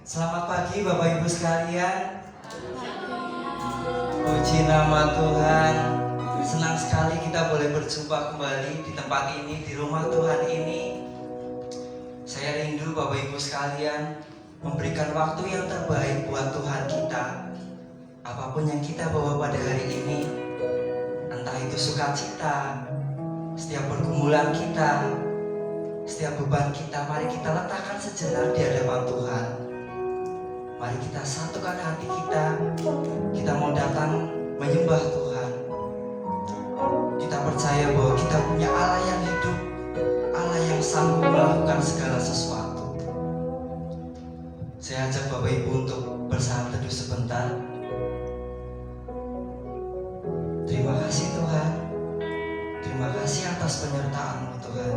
Selamat pagi Bapak Ibu sekalian. Puji nama Tuhan. Senang sekali kita boleh berjumpa kembali di tempat ini, di rumah Tuhan ini. Saya rindu Bapak Ibu sekalian memberikan waktu yang terbaik buat Tuhan kita. Apapun yang kita bawa pada hari ini, entah itu sukacita, setiap pergumulan kita, setiap beban kita, mari kita letakkan sejenak di hadapan Tuhan. Mari kita satukan hati kita mau datang menyembah Tuhan. Kita percaya bahwa kita punya Allah yang hidup, Allah yang sanggup melakukan segala sesuatu. Saya ajak Bapak Ibu untuk bersaat teduh sebentar. Terima kasih Tuhan. Terima kasih atas penyertaan-Mu Tuhan.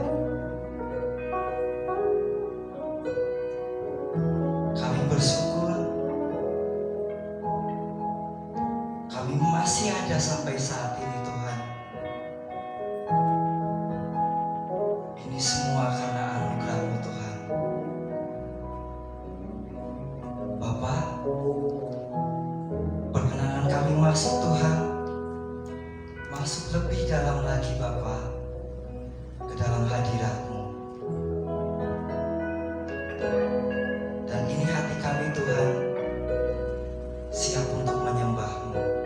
Kami bersyukur kami masih ada sampai saat ini Tuhan. Ini semua karena anugerah-Mu Tuhan. Bapak, perkenankan kami masuk Tuhan. Masuk lebih dalam lagi Bapak, ke dalam hadirat-Mu. Dan ini hati kami Tuhan, siap untuk menyembah-Mu.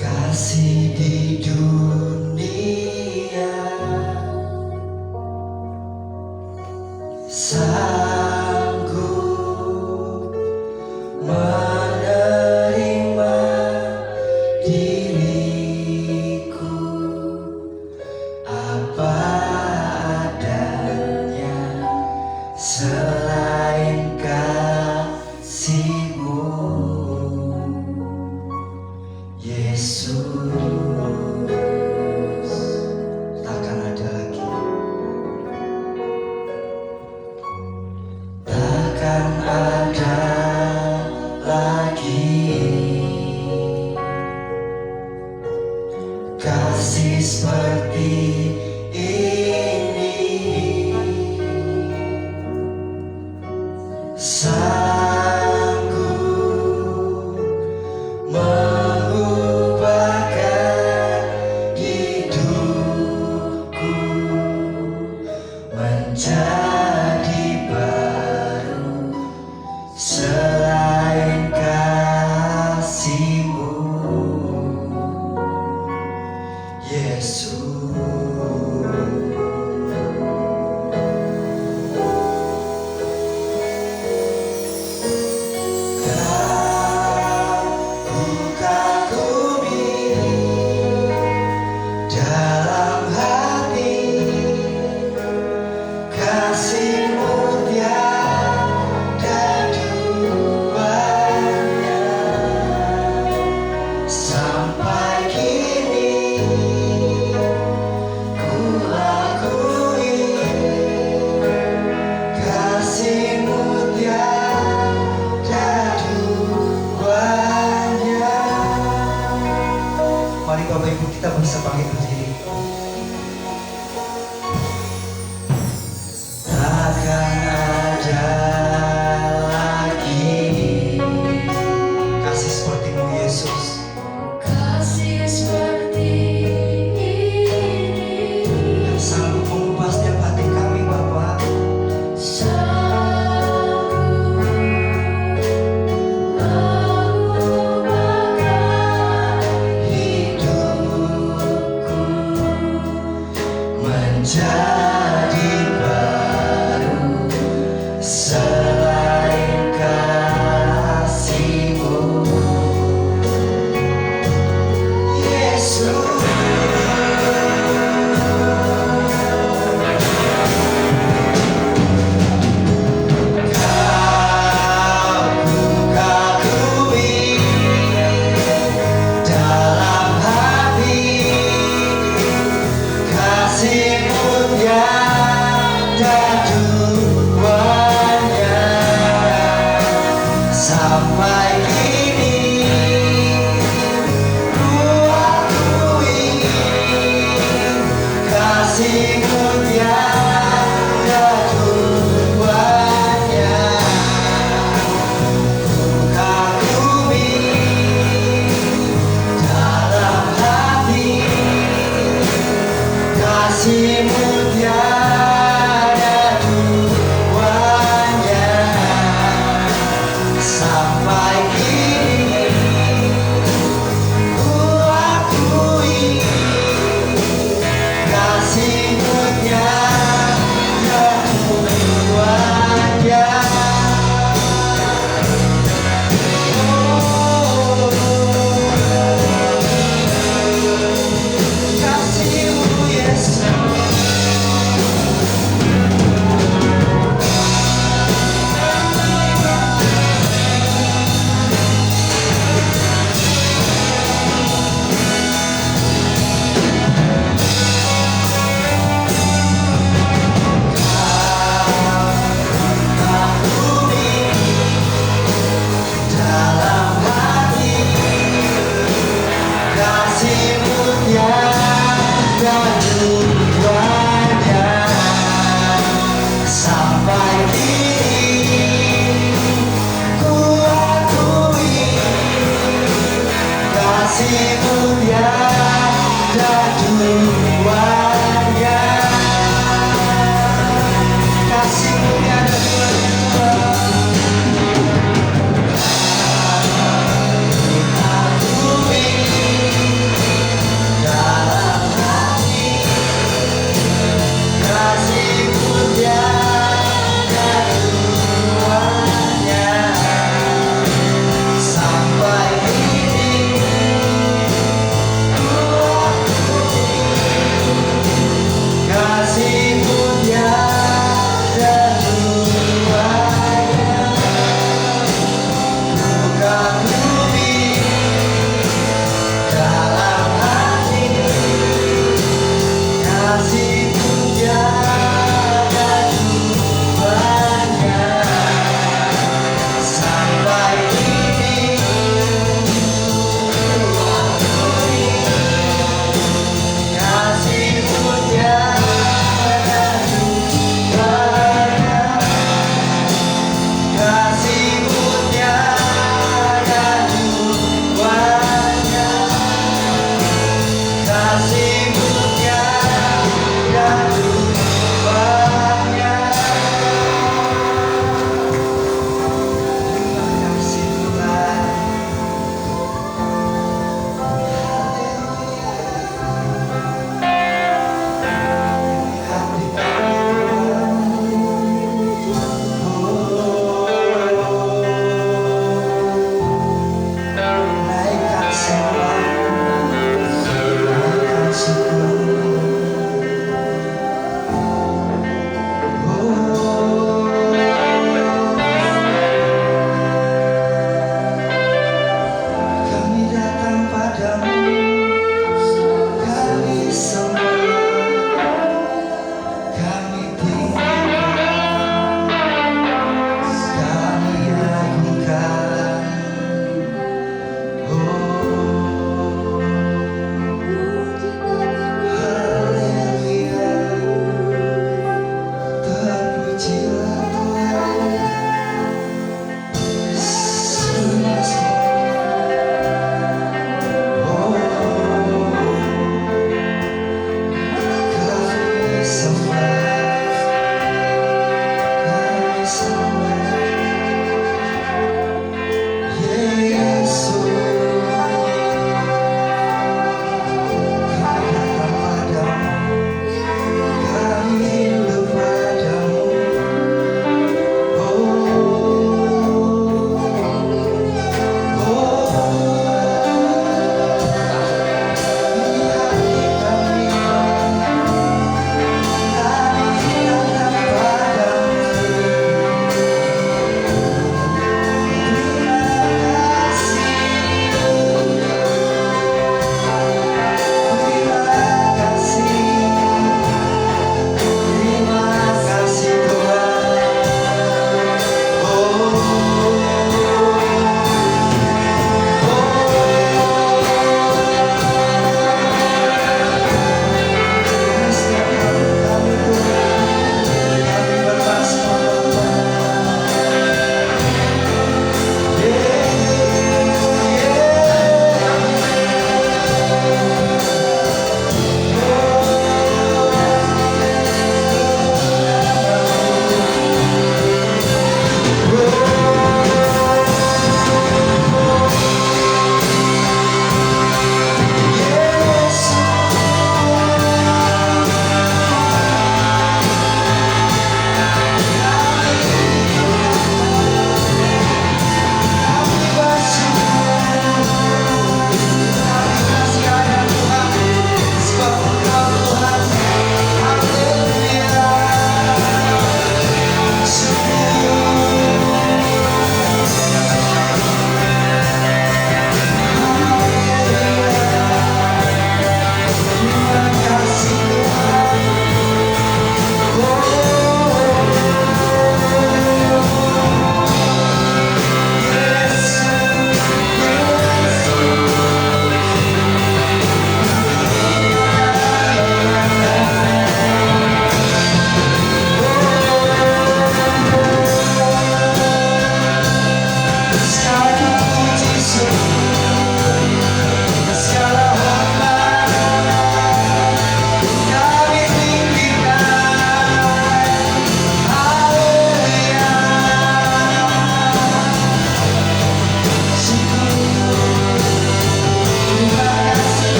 Kasih di dunia sanggup menerima diriku apa adanya selain kasih-Mu. Yesus, takkan ada lagi, takkan ada lagi kasih seperti ini. Sanggup mengubahkan hidupku menjadi baru selain kasih-Mu. Yesus, dalam hati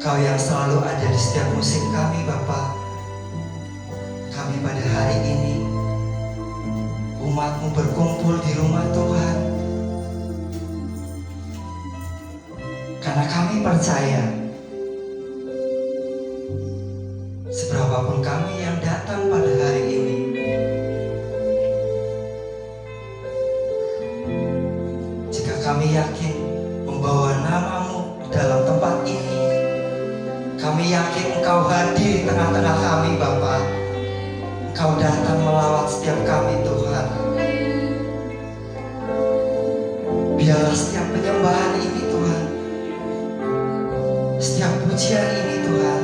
Engkau yang selalu ada di setiap musim kami Bapa. Kami pada hari ini umat-Mu berkumpul di rumah Tuhan, karena kami percaya seberapapun kami yang datang pada hari ini, jika kami yakin membawa nama-Mu di dalam tempat ini, kami yakin Engkau hadir di tengah-tengah kami Bapa. Engkau datang melawat setiap kami Tuhan. Biarlah setiap penyembahan ini Tuhan, setiap pujian ini Tuhan,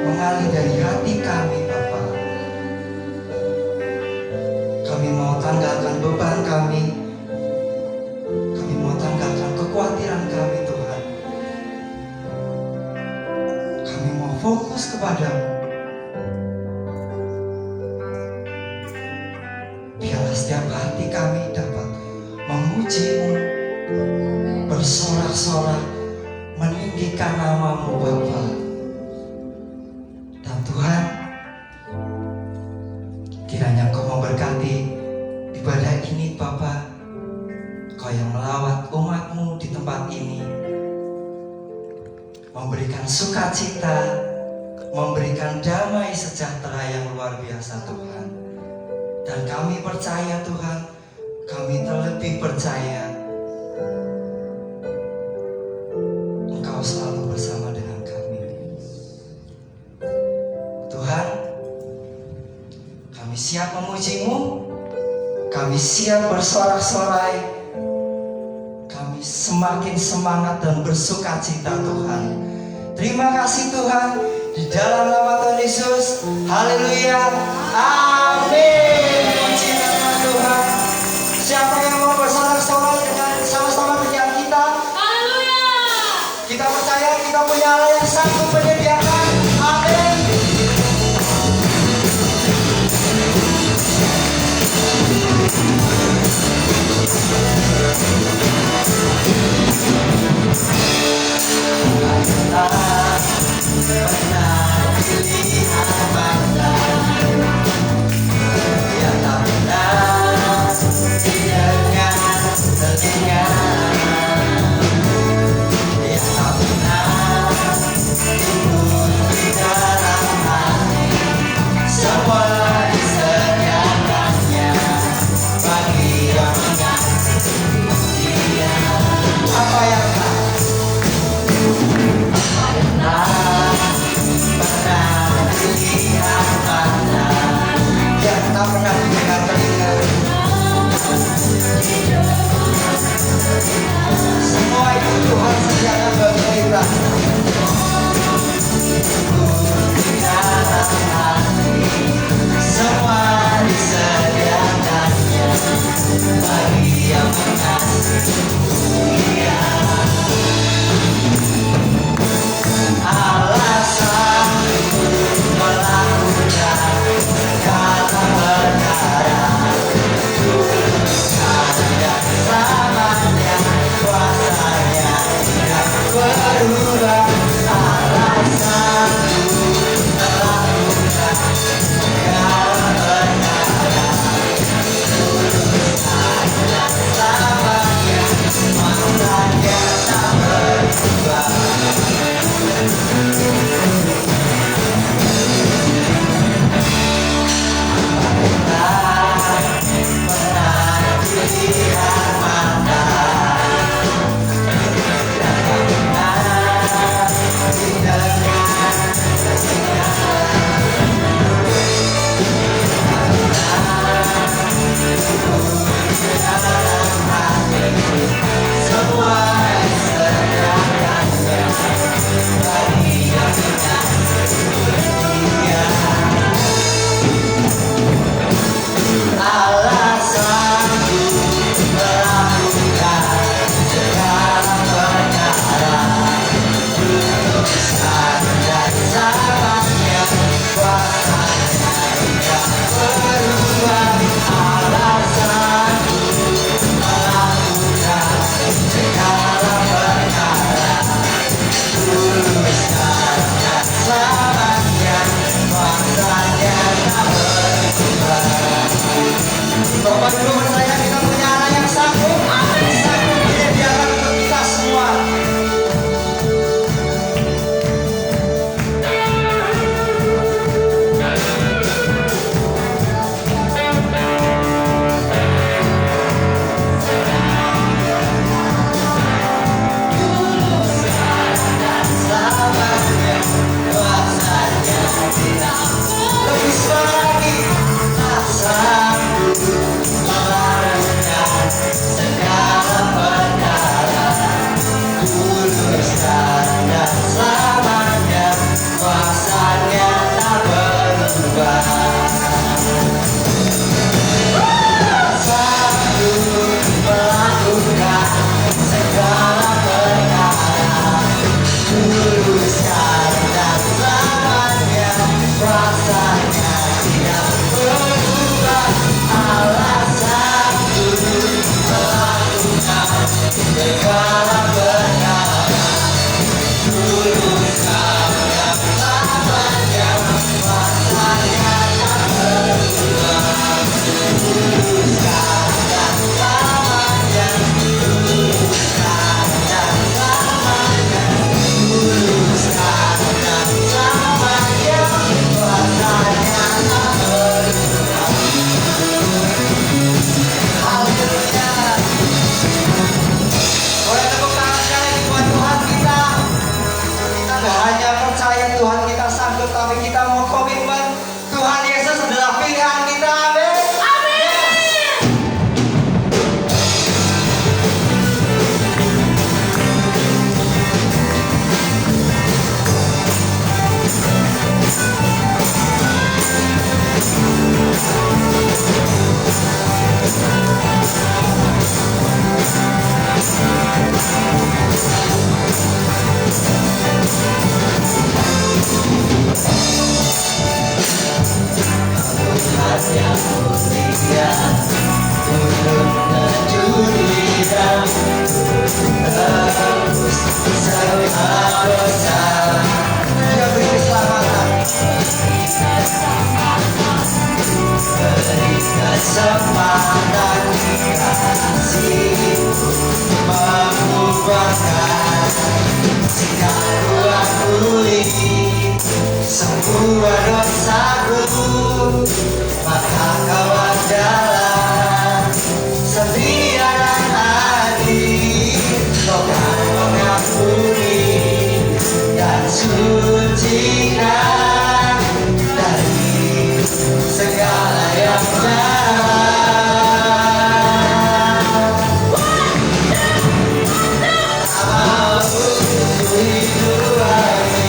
mengalir dari hati kami Bapa. Kami mau tanggalkan beban kami. Kami mau tanggalkan kekhawatiran kami Tuhan. Kami mau fokus kepadamu. Biarlah setiap hati kami dapat memuji-Mu, bersorak-sorak, meninggikan nama-Mu Bapa. Dan Tuhan, kiranya Engkau memberkati ibadah ini Bapa. Kau yang melawat umat-Mu di tempat ini, memberikan sukacita, memberikan damai sejahtera yang luar biasa Tuhan. Dan kami percaya Tuhan, kami terlebih percaya Engkau selalu bersama dengan kami. Tuhan, kami siap memuji-Mu, kami siap bersorak-sorai, kami semakin semangat dan bersukacita Tuhan. Terima kasih Tuhan, di dalam nama Tuhan Yesus. Haleluya, amin. Puji nama Tuhan. Siapa yang mau bersorak-sorai dengan sama-sama dengan kita? Haleluya. Kita percaya kita punya Allah yang sanggup menyediakan. Amin. dulu sekarang dan selamanya, kuasanya tak berubah. Sanggup melakukan segala perkara, dulu sekarang dan selamanya, kuasanya tidak berubah. Allah sanggup melakukan segala perkara, dulu sekarang dan selamanya, kuasanya tak berubah. Dulu sekarang dan selamanya, dulu sekarang dan selamanya, dulu sekarang dan selamanya, kuasanya tak berubah. Haleluya. Boleh tepuk tangan sekali lagi buat Tuhan kita. Kita gak hanya percaya Tuhan kita sanggup, tapi kita mau komitmen Tuhan Yesus adalah pilihan kita. Amin. Tuhan yang mulia, turun ke dunia, tebus segala dosa. Dia beri keselamatan, beri kesempatan, kasih mengubahkan. Jika ku akui semua dosaku, maka Kau adalah setia dan adil. Kau kan mengampuni dan sucikan dari segala yang jahat. Tak mau hidup jadi pribadi,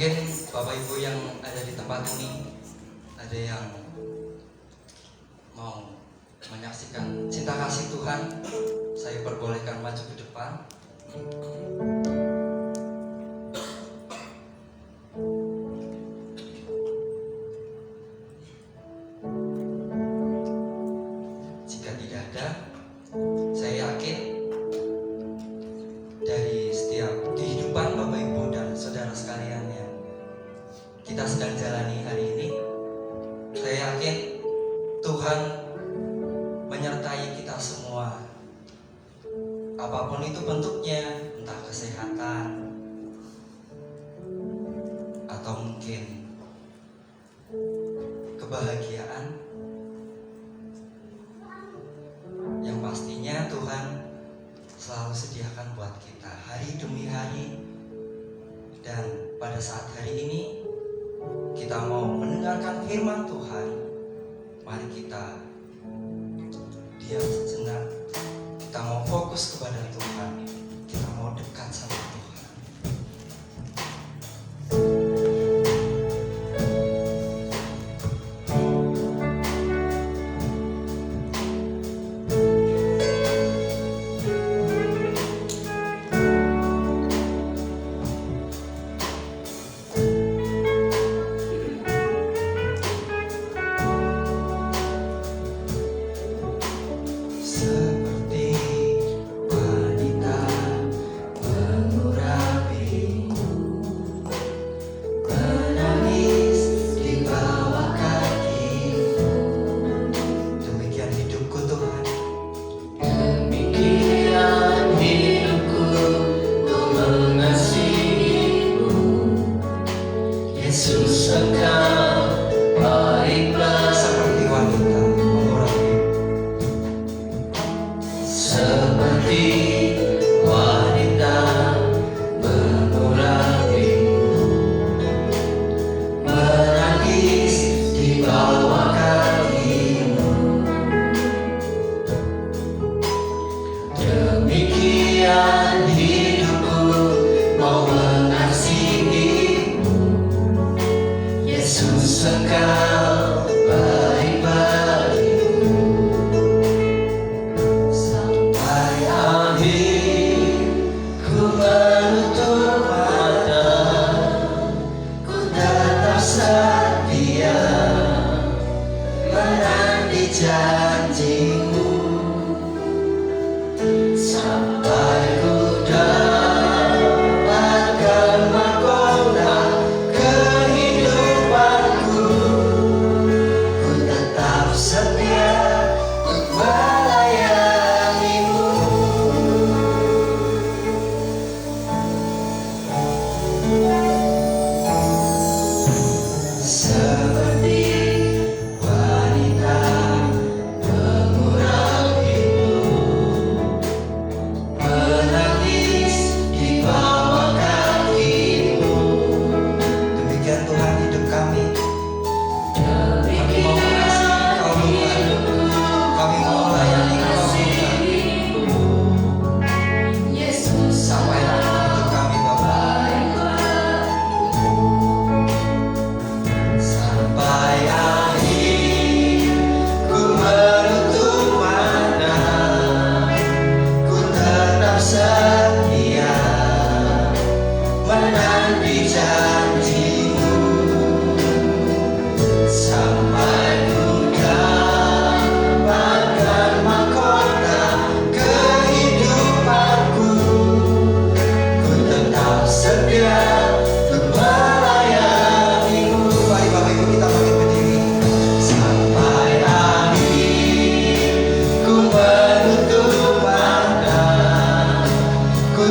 Mungkin Bapak Ibu yang ada di tempat ini ada yang mau menyaksikan cinta kasih Tuhan. Saya perbolehkan maju ke depan. Jika tidak ada, saya yakin dari setiap kehidupan Bapak Ibu dan saudara sekalian yang kita sedang jalani hari ini, saya yakin Tuhan menyertai kita semua. Apapun itu bentuknya, entah kesehatan atau mungkin kebahagiaan, yang pastinya Tuhan selalu sediakan buat kita hari demi hari. Dan pada saat hari ini kita mau mendengarkan firman Tuhan. Mari kita diam sejenak. Kita mau fokus kepada Tuhan. Kita mau dekat sama Tuhan. Ku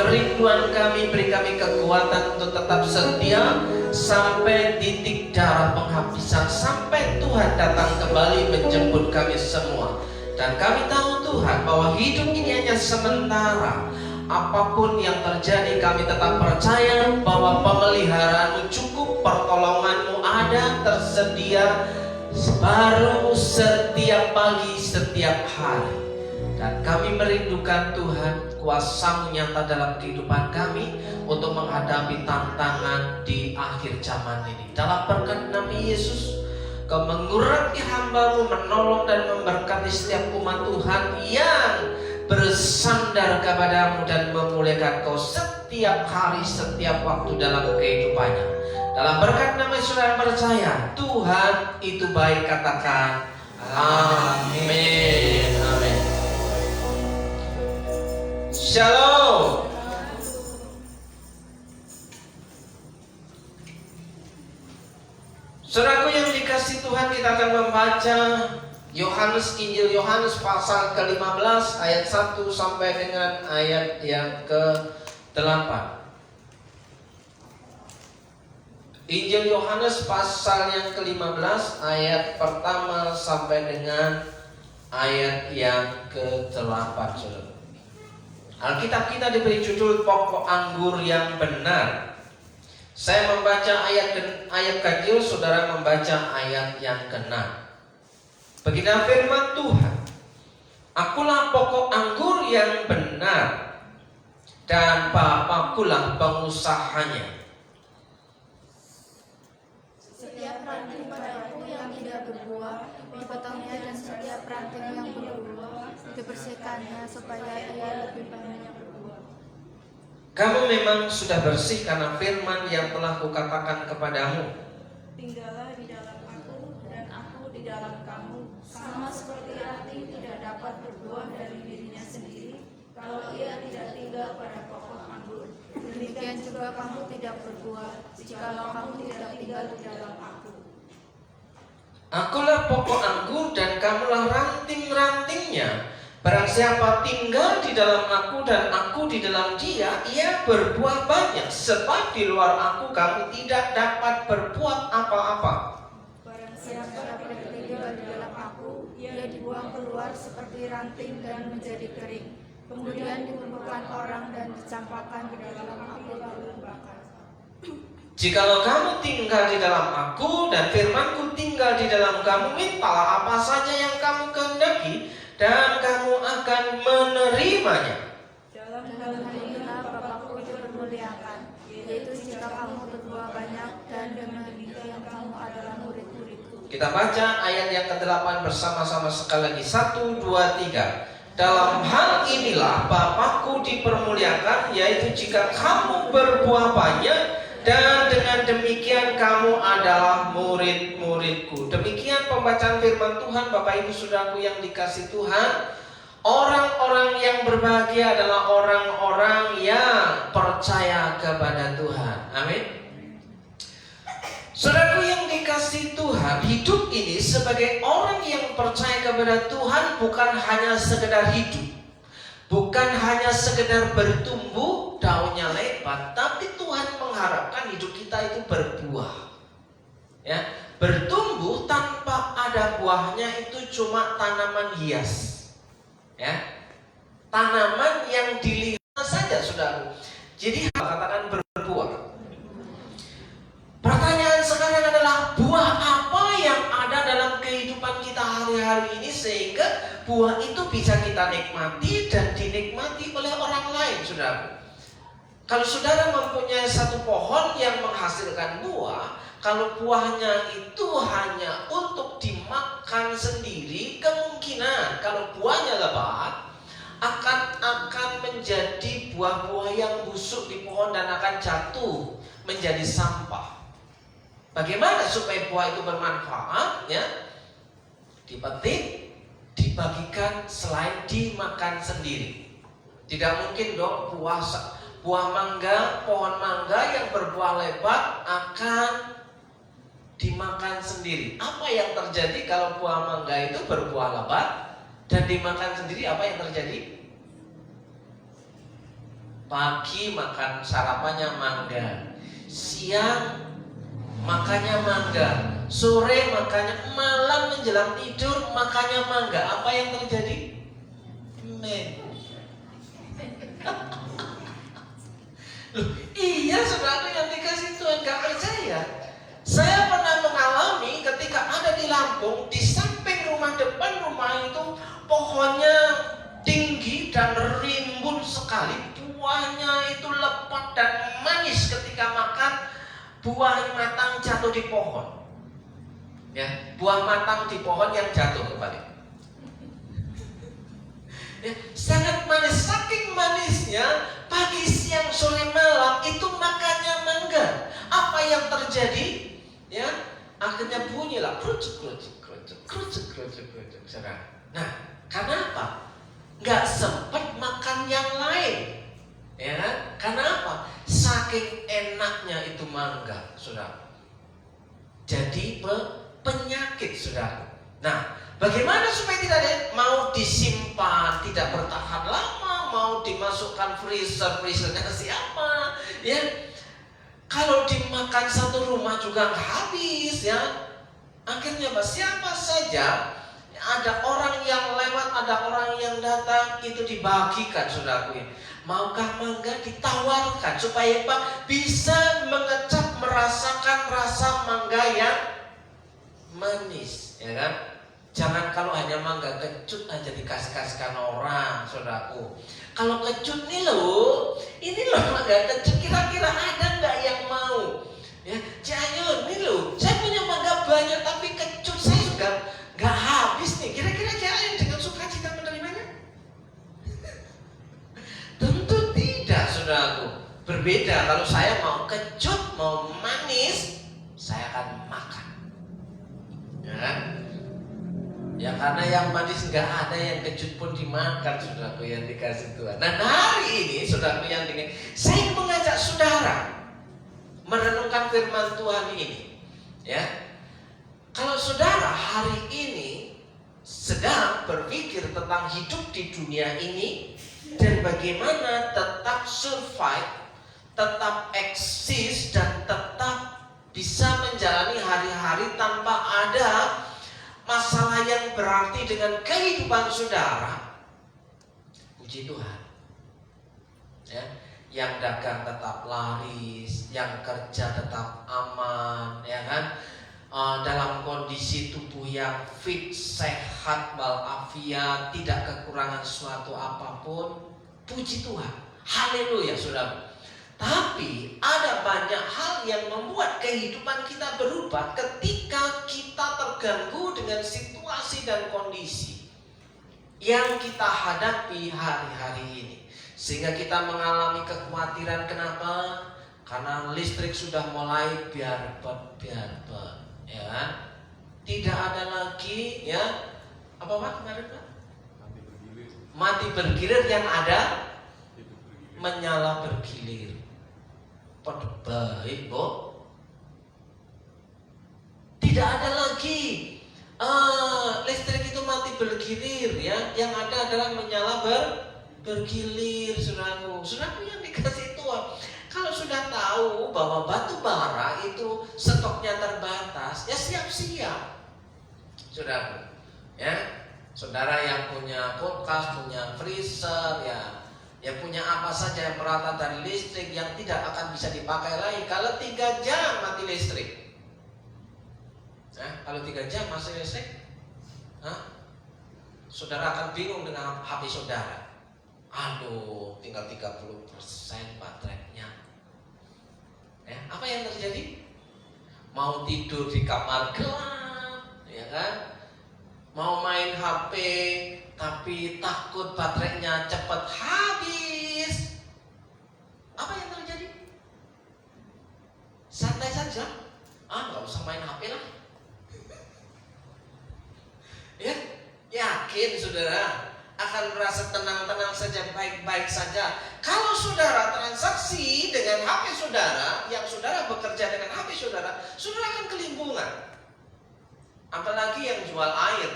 kerinduan kami, beri kami kekuatan untuk tetap setia sampai titik darah penghabisan, sampai Tuhan datang kembali menjemput kami semua. Dan kami tahu Tuhan bahwa hidup ini hanya sementara. Apapun yang terjadi, kami tetap percaya bahwa pemeliharaanmu cukup, pertolonganmu ada, tersedia, baru setiap pagi, setiap hari. Dan kami merindukan Tuhan, kuasa-Mu nyata dalam kehidupan kami untuk menghadapi tantangan di akhir zaman ini. Dalam berkat nama Yesus, Kau mengurapi hamba-Mu, menolong dan memberkati setiap umat Tuhan yang bersandar kepada-Mu dan memuliakan Kau setiap hari, setiap waktu dalam kehidupannya. Dalam berkat nama Yesus yang percaya, Tuhan itu baik, katakan amin. Amin. Shalom. Saudaraku yang dikasihi Tuhan, kita akan membaca Injil Yohanes pasal ke-15 ayat 1 sampai dengan ayat yang ke-8. Injil Yohanes pasal yang ke-15 ayat pertama sampai dengan ayat yang ke-8. Alkitab kita diberi judul pokok anggur yang benar. Saya membaca ayat kecil, saudara membaca ayat yang ke-6. Begini firman Tuhan, Akulah pokok anggur yang benar, dan Bapa-Kulah pengusahanya. Setiap ranting padaku yang tidak berbuah, dipotongnya, dan setiap ranting yang berbuah, dibersihkannya supaya ia lebih banyak berbuah. Kamu memang sudah bersih karena firman yang telah kukatakan kepadamu. Tinggallah di dalam aku, dan aku di dalam kamu. Sama seperti ranting tidak dapat berbuah dari dirinya sendiri kalau ia tidak tinggal pada pokok anggur. Demikian juga kamu tidak berbuah jikalau kamu tidak tinggal di dalam aku. Akulah pokok anggur dan kamulah ranting-rantingnya. Barang siapa tinggal di dalam aku dan aku di dalam dia, ia berbuah banyak. Sebab di luar aku kamu tidak dapat berbuat apa-apa. Barang siapa tinggal di dalam aku, ia dibuang keluar seperti ranting dan menjadi kering. Kemudian dikumpulkan orang dan dicampakkan ke dalam api lalu dibakar. Jikalau kamu tinggal di dalam aku dan firmanku tinggal di dalam kamu, mintalah apa saja yang kamu kehendaki, dan kamu akan menerimanya. Dalam hal inilah Bapakku dipermuliakan, yaitu jika kamu berbuah banyak, dan dengan demikian kamu adalah murid-muridku. Kita baca ayat yang ke-8 bersama-sama sekali lagi. 1, 2, 3. Dalam hal inilah Bapakku dipermuliakan, yaitu jika kamu berbuah banyak, dan dengan demikian kamu adalah murid-muridku. Demikian pembacaan firman Tuhan. Bapak Ibu Saudaraku yang dikasihi Tuhan, orang-orang yang berbahagia adalah orang-orang yang percaya kepada Tuhan. Amin. Saudaraku yang dikasihi Tuhan, hidup ini sebagai orang yang percaya kepada Tuhan bukan hanya sekedar hidup, bukan hanya sekedar bertumbuh, daunnya lebat, tapi Tuhan mengharapkan hidup kita itu berbuah. Ya, bertumbuh tanpa ada buahnya itu cuma tanaman hias. Ya, tanaman yang dilihat saja, saudara. Jadi katakan berbuah. Pertanyaan sekarang adalah buah apa yang ada dalam kehidupan kita hari-hari ini sehingga buah itu bisa kita nikmati dan dinikmati oleh orang lain, saudara. Kalau saudara mempunyai satu pohon yang menghasilkan buah, kalau buahnya itu hanya untuk dimakan sendiri, kemungkinan kalau buahnya lebat akan menjadi buah-buah yang busuk di pohon dan akan jatuh menjadi sampah. Bagaimana supaya buah itu bermanfaat? Ya, dipetik, dibagikan selain dimakan sendiri. Tidak mungkin dong buah mangga, pohon mangga yang berbuah lebat akan dimakan sendiri. Apa yang terjadi kalau buah mangga itu berbuah lebat dan dimakan sendiri? Apa yang terjadi? Pagi makan sarapannya mangga, siang makannya mangga, sore makannya, malam menjelang tidur makannya mangga. Apa yang terjadi? Loh, iya saudara yang dikasih Tuhan, gak percaya. Saya pernah mengalami ketika ada di Lampung, di samping rumah depan rumah itu pohonnya tinggi dan rimbun sekali, buahnya itu lebat dan manis. Ketika makan, buah matang jatuh di pohon. Ya, buah matang di pohon yang jatuh kembali. Ya, sangat manis, saking manisnya pagi, siang, sore, malam itu makannya mangga. Apa yang terjadi? Ya, akhirnya bunyilah kerucuk. Nah, karena apa? Nggak sempat makan yang lain, ya kan? Karena apa? Saking enaknya itu mangga, saudara. Jadi penyakit, saudara. Nah, bagaimana supaya tidak mau disimpan, tidak bertahan lama, mau dimasukkan freezernya siapa? Ya, kalau dimakan satu rumah juga nggak habis, ya. Akhirnya siapa saja, ada orang yang lewat, ada orang yang datang, itu dibagikan, saudaraku. Maukah mangga ditawarkan supaya Pak bisa mengecap, merasakan rasa mangga yang manis, ya kan? Jangan kalau hanya mangga kecut aja dikasih-kasihkan orang, saudaraku. Kalau kecut nih loh, ini loh mangga kecut, kira-kira ada nggak yang mau? Ya, Cianjur nih loh, saya punya mangga banyak tapi kecut saya juga nggak habis nih. Kira-kira Cianjur dengan sukacita menerimanya? Tentu tidak, saudaraku. Berbeda kalau saya mau kecut, mau manis, saya akan makan. Ya kan? Ya karena yang manis nggak ada, yang kecut pun dimakan, saudaraku yang dikasih Tuhan. Nah, hari ini saudaraku yang dingin, saya ingin mengajak saudara merenungkan firman Tuhan ini. Ya, kalau saudara hari ini sedang berpikir tentang hidup di dunia ini dan bagaimana tetap survive, tetap eksis dan tetap bisa menjalani hari-hari tanpa ada masalah yang berarti dengan kehidupan saudara, puji Tuhan. Ya, yang dagang tetap laris, yang kerja tetap aman, ya kan? Dalam kondisi tubuh yang fit, sehat, walafiat, tidak kekurangan suatu apapun, puji Tuhan, haleluya, saudara. Tapi ada banyak hal yang membuat kehidupan kita berubah ketika kita terganggu dengan situasi dan kondisi yang kita hadapi hari-hari ini. Sehingga kita mengalami kekhawatiran. Kenapa? Karena listrik sudah mulai biarbet, ya kan? Tidak ada lagi, ya, apa Pak kemarin Pak? Mati bergilir, yang ada menyala bergilir. Pada baik, Bu. Tidak ada lagi listrik itu mati bergilir, ya. Yang ada adalah menyala bergilir, saudaraku. Saudaraku yang dikasih Tuhan. Kalau sudah tahu bahwa batu bara itu stoknya terbatas, ya siap-siap, saudaraku. Ya, saudara yang punya kulkas, punya freezer, ya punya apa saja peralatan dari listrik yang tidak akan bisa dipakai lagi. Kalau 3 jam mati listrik, kalau 3 jam mati listrik, saudara akan bingung dengan HP saudara. Aduh, tinggal 30% baterainya. Apa yang terjadi? Mau tidur di kamar gelap, ya kan? Mau main HP tapi takut baterainya cepat habis. Apa yang terjadi? Santai saja. Nggak usah main HP lah. Ya, yakin saudara akan merasa tenang-tenang saja, baik-baik saja. Kalau saudara transaksi dengan HP saudara, yang saudara bekerja dengan HP saudara, saudara akan kelimpungan. Apalagi yang jual air,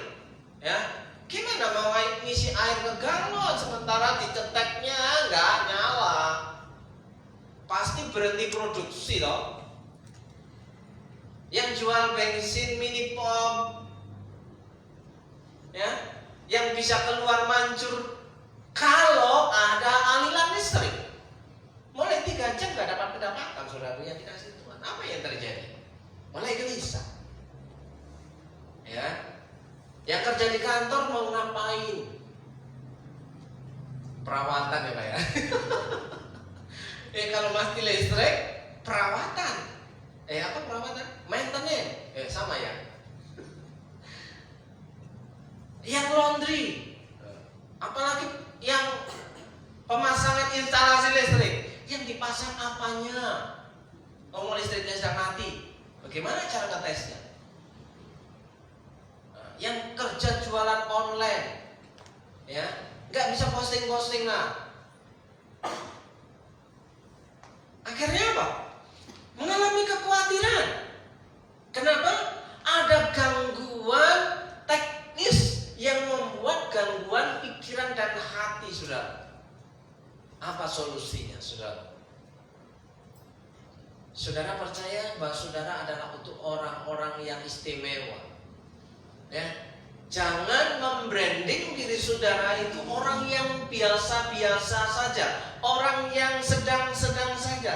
ya. Gimana mau ngisi air ke galon sementara diceteknya nggak nyala? Pasti berhenti produksi loh. Yang jual bensin mini pom, ya, yang bisa keluar mancur kalau ada aliran listrik. Mulai 3 jam nggak dapat pendapatan, saudara yang dikasih Tuhan. Apa yang terjadi? Mulai gelisah. Ya, yang kerja di kantor mau ngapain? Perawatan ya Pak ya. Kalau mati listrik, perawatan. Apa perawatan? Maintenance. Sama ya. Yang laundry, apalagi yang pemasangan instalasi listrik, yang dipasang apanya? Listriknya sedang mati. Bagaimana cara ngetesnya? Yang kerja jualan online, ya, nggak bisa posting lah. Akhirnya apa? Mengalami kekhawatiran. Kenapa? Ada gangguan teknis yang membuat gangguan pikiran dan hati, saudara. Apa solusinya, saudara? Saudara percaya bahwa saudara adalah untuk orang-orang yang istimewa. Ya, jangan membranding diri saudara itu orang yang biasa-biasa saja, orang yang sedang-sedang saja,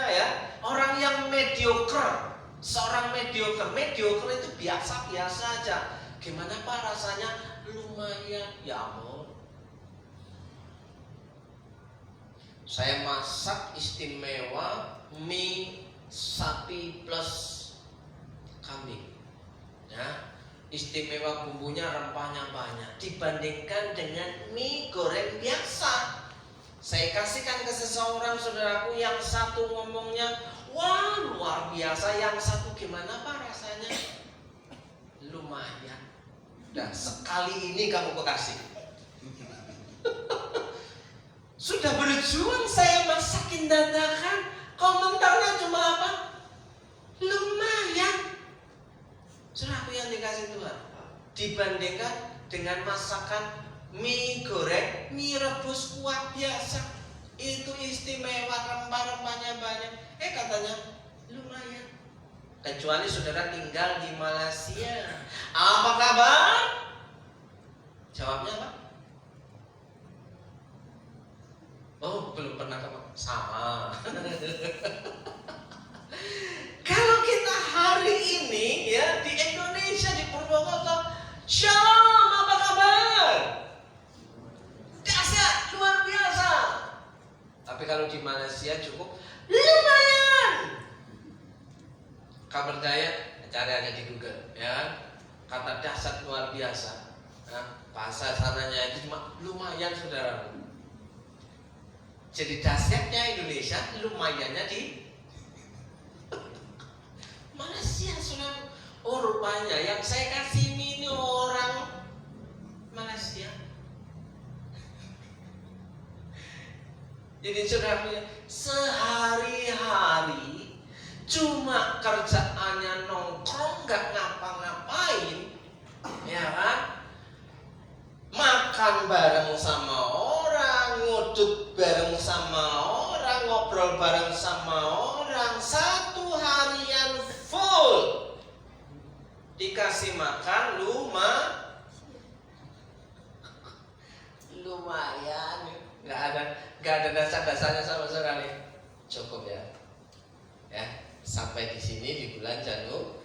ya, orang yang mediocre. Seorang mediocre itu biasa-biasa aja. Gimana Pak rasanya? Lumayan, ya ampun. Saya masak istimewa mie sapi plus kambing. Ya, istimewa bumbunya, rempahnya banyak dibandingkan dengan mie goreng biasa. Saya kasihkan ke seseorang, saudaraku, yang satu ngomongnya, wah luar biasa, yang satu gimana Pak rasanya? Lumayan. Dan sekali ini kamu kasih. Sudah berjuang saya masakin dadakan, komentarnya cuma apa? Lumayan. Saudaraku yang dikasih Tuhan, dibandingkan dengan masakan mie goreng, mie rebus kuah biasa, itu istimewa, rempah-rempahnya banyak. Katanya lumayan. Kecuali saudara tinggal di Malaysia. Apa kabar? Jawabnya apa? Oh, belum pernah kamu. Sama. Kalau kita hari ini ya di Indonesia, di Purwokerto, Shalom, apa kabar? Dahsyat, luar biasa. Tapi kalau di Malaysia cukup lumayan. Kabar Jaya, cari aja di Google, ya. Kata dahsyat luar biasa. Nah, bahasa sananya itu cuma lumayan, saudara. Jadi dahsyatnya Indonesia, lumayannya di Malaysia, saudara. Oh, rupanya yang saya kasih ini orang Malaysia. Jadi saudara, sehari-hari cuma kerjaannya nongkrong, gak ngapa-ngapain, ya kan? Makan bareng sama orang, ngudut bareng sama orang, ngobrol bareng sama orang, satu harian full dikasih makan lumayan, nggak ada dasar-dasarnya sama sekali. Cukup ya, sampai di sini di bulan Januari.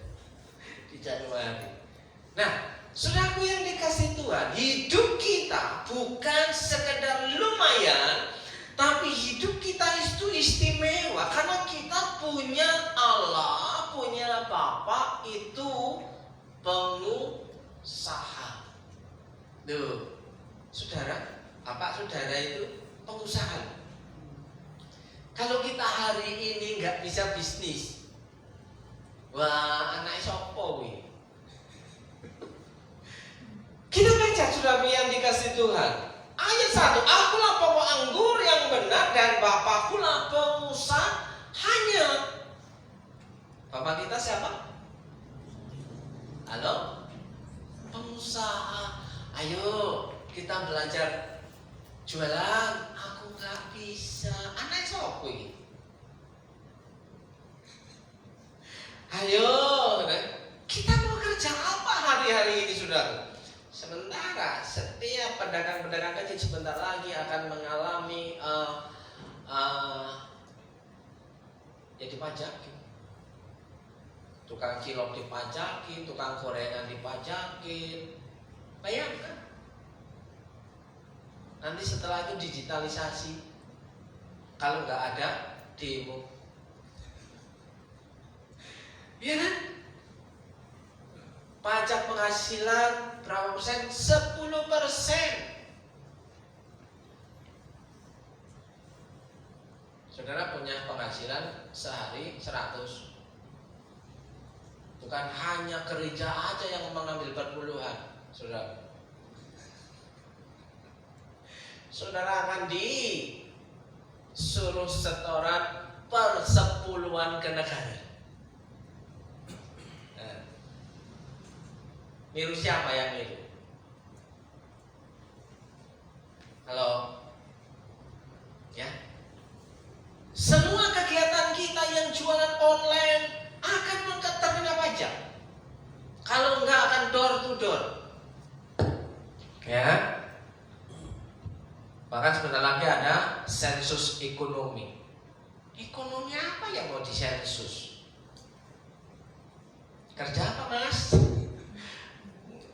Nah, saudaraku yang dikasih Tuhan, hidup kita bukan sekedar lumayan, tapi hidup kita itu istimewa karena kita punya Allah, punya Bapa itu pengusaha. Duh, saudara, saudara itu pengusaha. Kalau kita hari ini nggak bisa bisnis, wah, anak sopo wi. Kita baca saudara yang dikasih Tuhan. Ayat 1, akulah pokok anggur yang benar dan Bapakkulah pengusahanya. Bapak kita siapa? Halo? Pengusaha. usaha. Ayo kita belajar jualan. Aku nggak bisa. Anak sopo ini? Ayo, kita mau kerja apa hari-hari ini, saudara? Sementara setiap pedagang-pedagang kecil sebentar lagi akan mengalami ya dipajakin. Tukang cilok dipajakin, tukang gorengan dipajakin. Bayangkan. Nanti setelah itu digitalisasi. Kalau nggak ada demo, iya kan? Pajak penghasilan berapa persen? 10%. Saudara punya penghasilan sehari 100. Bukan hanya gereja aja yang mengambil perpuluhan, saudara. Saudara akan disuruh setoran persepuluhan ke negara. Niru siapa yang niru? Halo? Ya? Semua kegiatan kita yang jualan online akan terkena pajak. Kalau enggak akan door to door. Ya? Bahkan sebentar lagi ada sensus ekonomi. Ekonomi apa yang mau disensus? Kerja apa, Mas?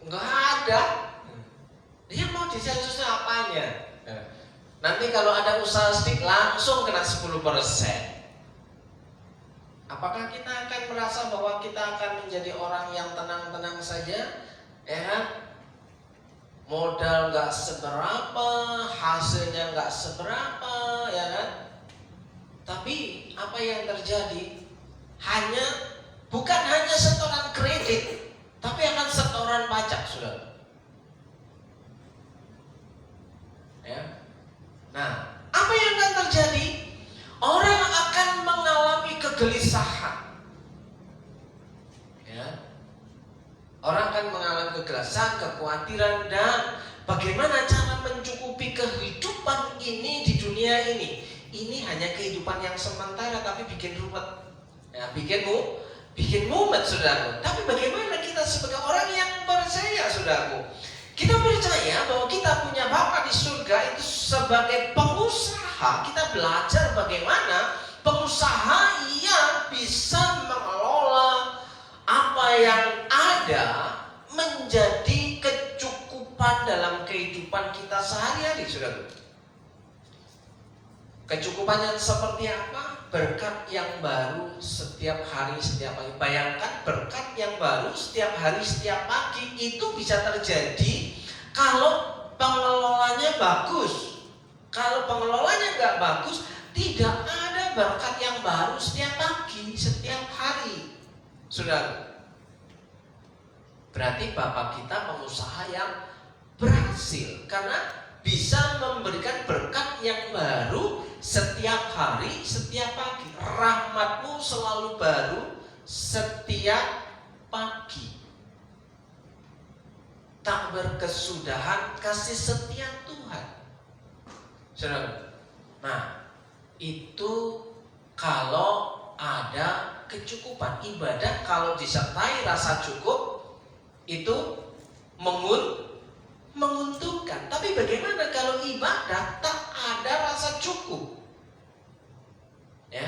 Enggak ada. Dia mau disensus apanya? Nanti kalau ada usaha sedikit langsung kena 10%. Apakah kita akan merasa bahwa kita akan menjadi orang yang tenang-tenang saja? Ya kan? Modal nggak seberapa, hasilnya nggak seberapa, ya kan? Tapi apa yang terjadi? Bukan hanya setoran kredit, tapi akan setoran pajak, saudara. Ya. Nah, apa yang akan terjadi? Orang akan mengalami kegelisahan. Ya. Orang akan mengalami kegelisahan, kekhawatiran, dan bagaimana cara mencukupi kehidupan ini di dunia ini. Ini hanya kehidupan yang sementara, tapi bikin ruwet. Ya, bikin mumet, saudaraku. Tapi bagaimana kita sebagai orang yang percaya, saudaraku? Kita percaya bahwa kita punya Bapa di surga itu sebagai pengusaha. Kita belajar bagaimana pengusaha yang bisa mengelola apa yang ada menjadi kecukupan dalam kehidupan kita sehari-hari, saudaraku. Kecukupannya seperti apa? Berkat yang baru setiap hari, setiap pagi. Bayangkan berkat yang baru setiap hari, setiap pagi. Itu bisa terjadi kalau pengelolanya bagus. Kalau pengelolanya nggak bagus, tidak ada berkat yang baru setiap pagi, setiap hari. Sudah. Berarti Bapak kita pengusaha yang berhasil, karena bisa memberikan berkat yang baru setiap hari, setiap pagi. Rahmat-Mu selalu baru setiap pagi. Tak berkesudahan kasih setia Tuhan. Saudara. Nah, itu kalau ada kecukupan. Ibadah kalau disertai rasa cukup itu menguntungkan. Tapi bagaimana kalau ibadah tak ada rasa cukup? Ya,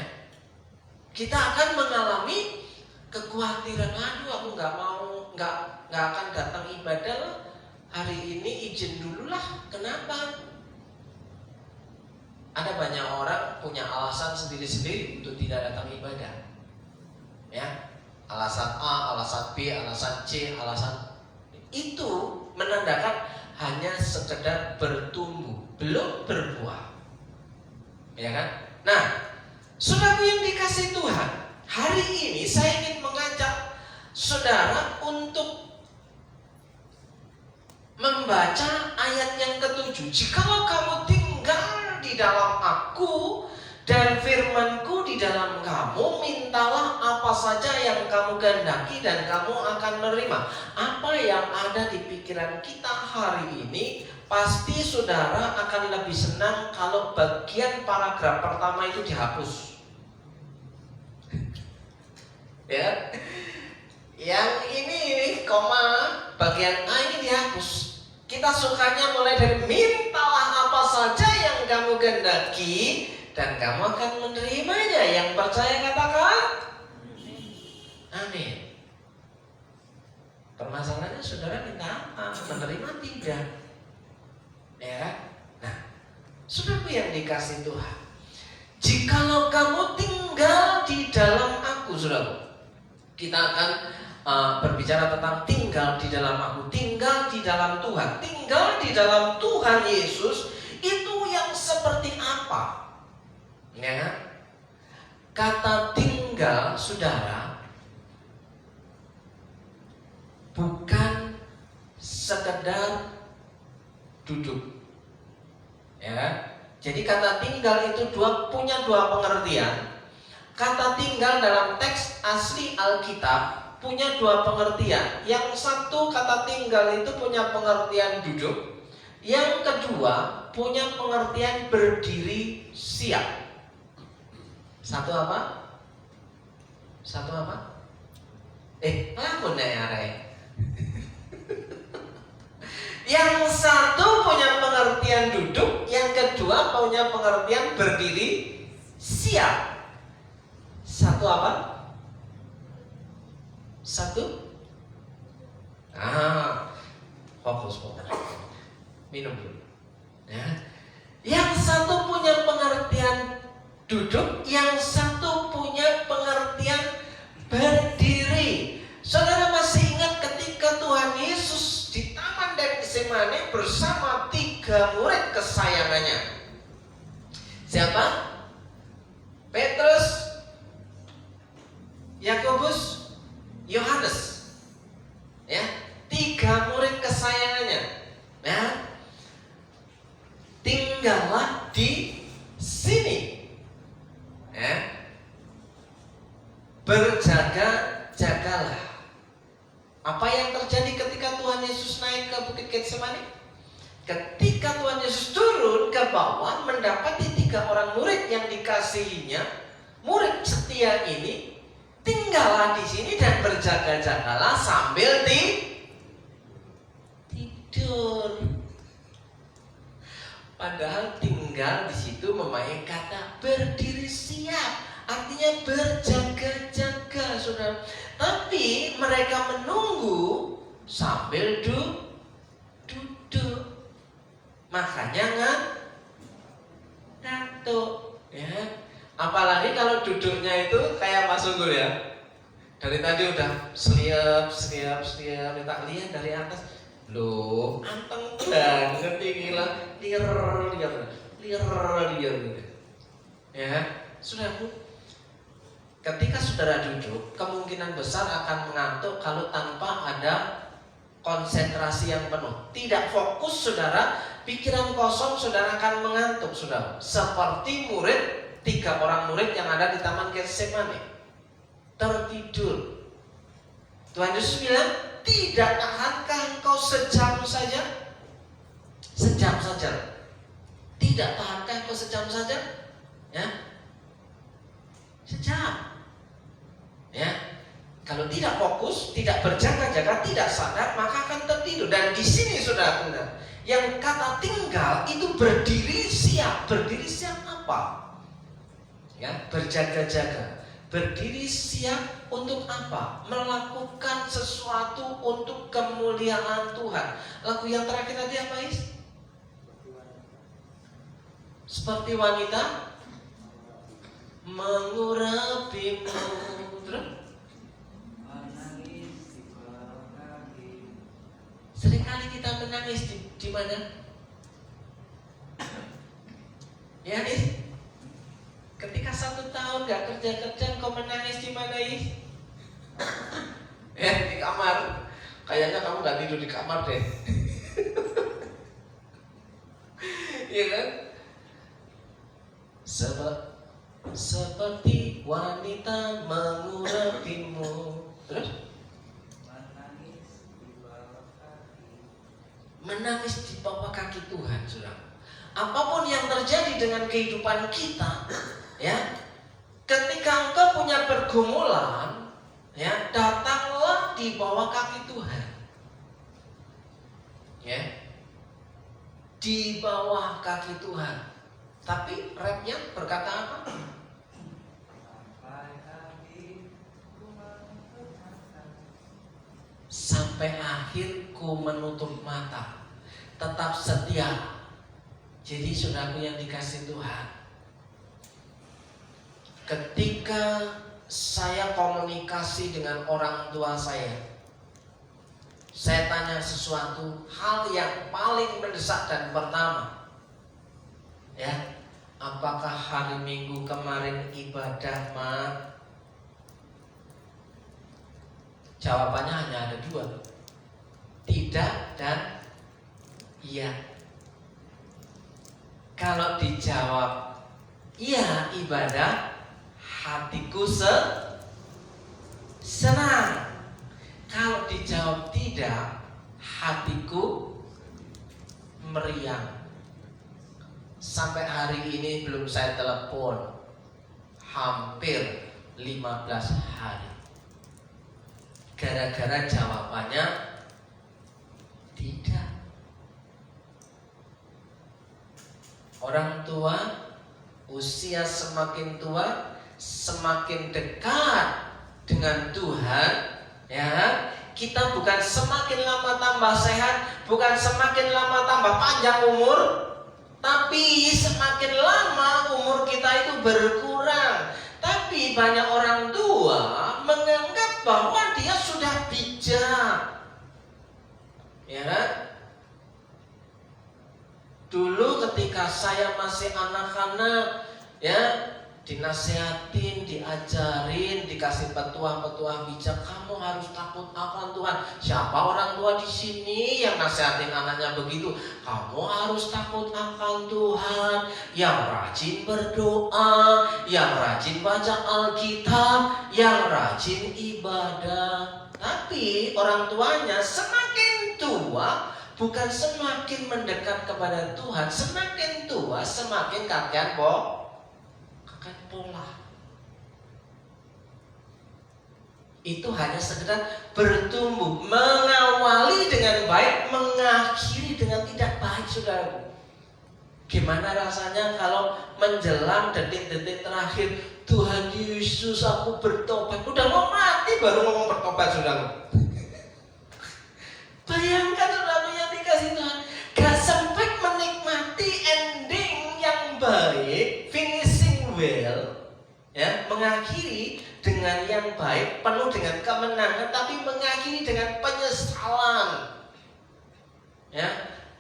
kita akan mengalami kekhawatiran. Aduh, aku nggak akan datang ibadah lah. Hari ini izin dulu lah. Kenapa? Ada banyak orang punya alasan sendiri-sendiri untuk tidak datang ibadah. Ya, alasan A, alasan B, alasan C, alasan itu menandakan hanya sekedar bertumbuh, belum berbuah. Ya kan? Nah, saudara yang dikasihi Tuhan, hari ini saya ingin mengajak saudara untuk membaca ayat yang ke-7. Jikalau kamu tinggal di dalam Aku dan firman-Ku di dalam kamu, mintalah apa saja yang kamu kehendaki dan kamu akan menerima. Apa yang ada di pikiran kita hari ini, pasti saudara akan lebih senang kalau bagian paragraf pertama itu dihapus. Ya, yang ini koma bagian A ini dihapus. Kita sukanya mulai dari mintalah apa saja yang kamu kehendaki dan kamu akan menerimanya. Yang percaya katakan amin. Permasalahannya saudara minta apa? Menerima tidak? Ya. Nah, saudaraku yang dikasih Tuhan, jikalau kamu tinggal di dalam aku, saudaraku, kita akan berbicara tentang tinggal di dalam aku, tinggal di dalam Tuhan, tinggal di dalam Tuhan Yesus. Itu yang seperti apa? Ya, kata tinggal, saudara, bukan sekedar duduk. Ya, jadi kata tinggal itu punya dua pengertian. Kata tinggal dalam teks asli Alkitab punya dua pengertian. Yang satu, kata tinggal itu punya pengertian duduk. Yang kedua punya pengertian berdiri siap. Satu apa? Satu apa? Lamun ya Ray. Yang satu punya pengertian duduk, yang kedua punya pengertian berdiri siap. Satu apa? Satu? Fokus. Minum dulu. Ya. Yang satu punya pengertian duduk, yang satu punya pengertian berdiri. Saudara masih ingat ketika Tuhan Yesus di Taman Getsemani bersama 3 murid kesayangannya? Siapa? Petrus, Yakobus, Yohanes. Ya, 3 murid kesayangannya. Ya, tinggallah di sini. Ya, berjaga-jagalah. Apa yang terjadi ketika Tuhan Yesus naik ke Bukit Getsemani? Ketika Tuhan Yesus turun ke bawah mendapati 3 orang murid yang dikasihinya, murid setia ini, tinggallah di sini dan berjaga-jagalah sambil tidur. Padahal tinggal di situ memakai kata berdiri siap, artinya berjaga-jaga, saudara. Tapi mereka menunggu sambil duduk. Makanya ngantuk, ya. Apalagi kalau duduknya itu kayak Mas Sunggur ya. Dari tadi udah seliap, tak lihat dari atas. Loh, anteng banget gila. Liar. Ya, saudaraku, ketika saudara duduk, kemungkinan besar akan mengantuk kalau tanpa ada konsentrasi yang penuh. Tidak fokus saudara, pikiran kosong, saudara akan mengantuk, saudara. Seperti 3 orang murid yang ada di Taman Getsemani, tertidur. Tuhan Yesus bilang, tidak tahankah engkau sejam saja? Sejam saja. Tidak tahankah engkau sejam saja? Ya, sejam. Ya, kalau tidak fokus, tidak berjaga-jaga, tidak sadar, maka akan tertidur. Dan di sini saudara benar, yang kata tinggal itu berdiri siap. Berdiri siap apa? Ya, berjaga-jaga. Berdiri siap untuk apa? Melakukan sesuatu untuk kemuliaan Tuhan. Lagu yang terakhir tadi apa, Is? Seperti wanita mengurapimu. Seringkali kita menangis di mana? Ya, Is? Ketika 1 tahun gak kerja-kerja, kau menangis di mana, Is? Di kamar. Kayaknya kamu gak tidur di kamar deh. Iya kan? Sebab seperti wanita mengurapimu. Terus menangis di bawah kaki Tuhan, saudara. Apapun yang terjadi dengan kehidupan kita, ya, ketika engkau punya pergumulan, ya, datanglah di bawah kaki Tuhan, ya, di bawah kaki Tuhan. Tapi rapnya berkata apa? Sampai akhir ku menutup mata, tetap setia. Jadi saudaraku yang dikasih Tuhan, ketika saya komunikasi dengan orang tua saya tanya sesuatu hal yang paling mendesak dan pertama, ya, apakah hari Minggu kemarin ibadah, Mak? Jawabannya hanya ada dua, tidak dan iya. Kalau dijawab iya ibadah, hatiku senang. Kalau dijawab tidak, hatiku meriang. Sampai hari ini belum saya telepon, hampir 15 hari. Gara-gara jawabannya tidak. Orang tua, usia semakin tua, semakin dekat dengan Tuhan, ya. Kita bukan semakin lama tambah sehat, bukan semakin lama tambah panjang umur, tapi semakin lama umur kita itu berkurang. Tapi banyak orang tua menganggap bahwa dia sudah bijak, ya kan? Dulu ketika saya masih anak-anak, ya, dinasihatin, diajarin, dikasih petua-petua bijak. Kamu harus takut akan Tuhan. Siapa orang tua di sini yang nasihatin anaknya begitu? Kamu harus takut akan Tuhan, yang rajin berdoa, yang rajin baca Alkitab, yang rajin ibadah. Tapi orang tuanya semakin tua, bukan semakin mendekat kepada Tuhan, semakin tua semakin kakek pola. Itu hanya sekedar bertumbuh, mengawali dengan baik, mengakhiri dengan tidak baik, saudaraku. Gimana rasanya kalau menjelang detik-detik terakhir, Tuhan Yesus, aku bertobat. Udah mau mati baru ngomong bertobat, saudaraku. Bayangkan saudaraku yang dikasih Tuhan, gak sempat menikmati ending yang baik, finishing well, ya, mengakhiri dengan yang baik, penuh dengan kemenangan, tapi mengakhiri dengan penyesalan, ya,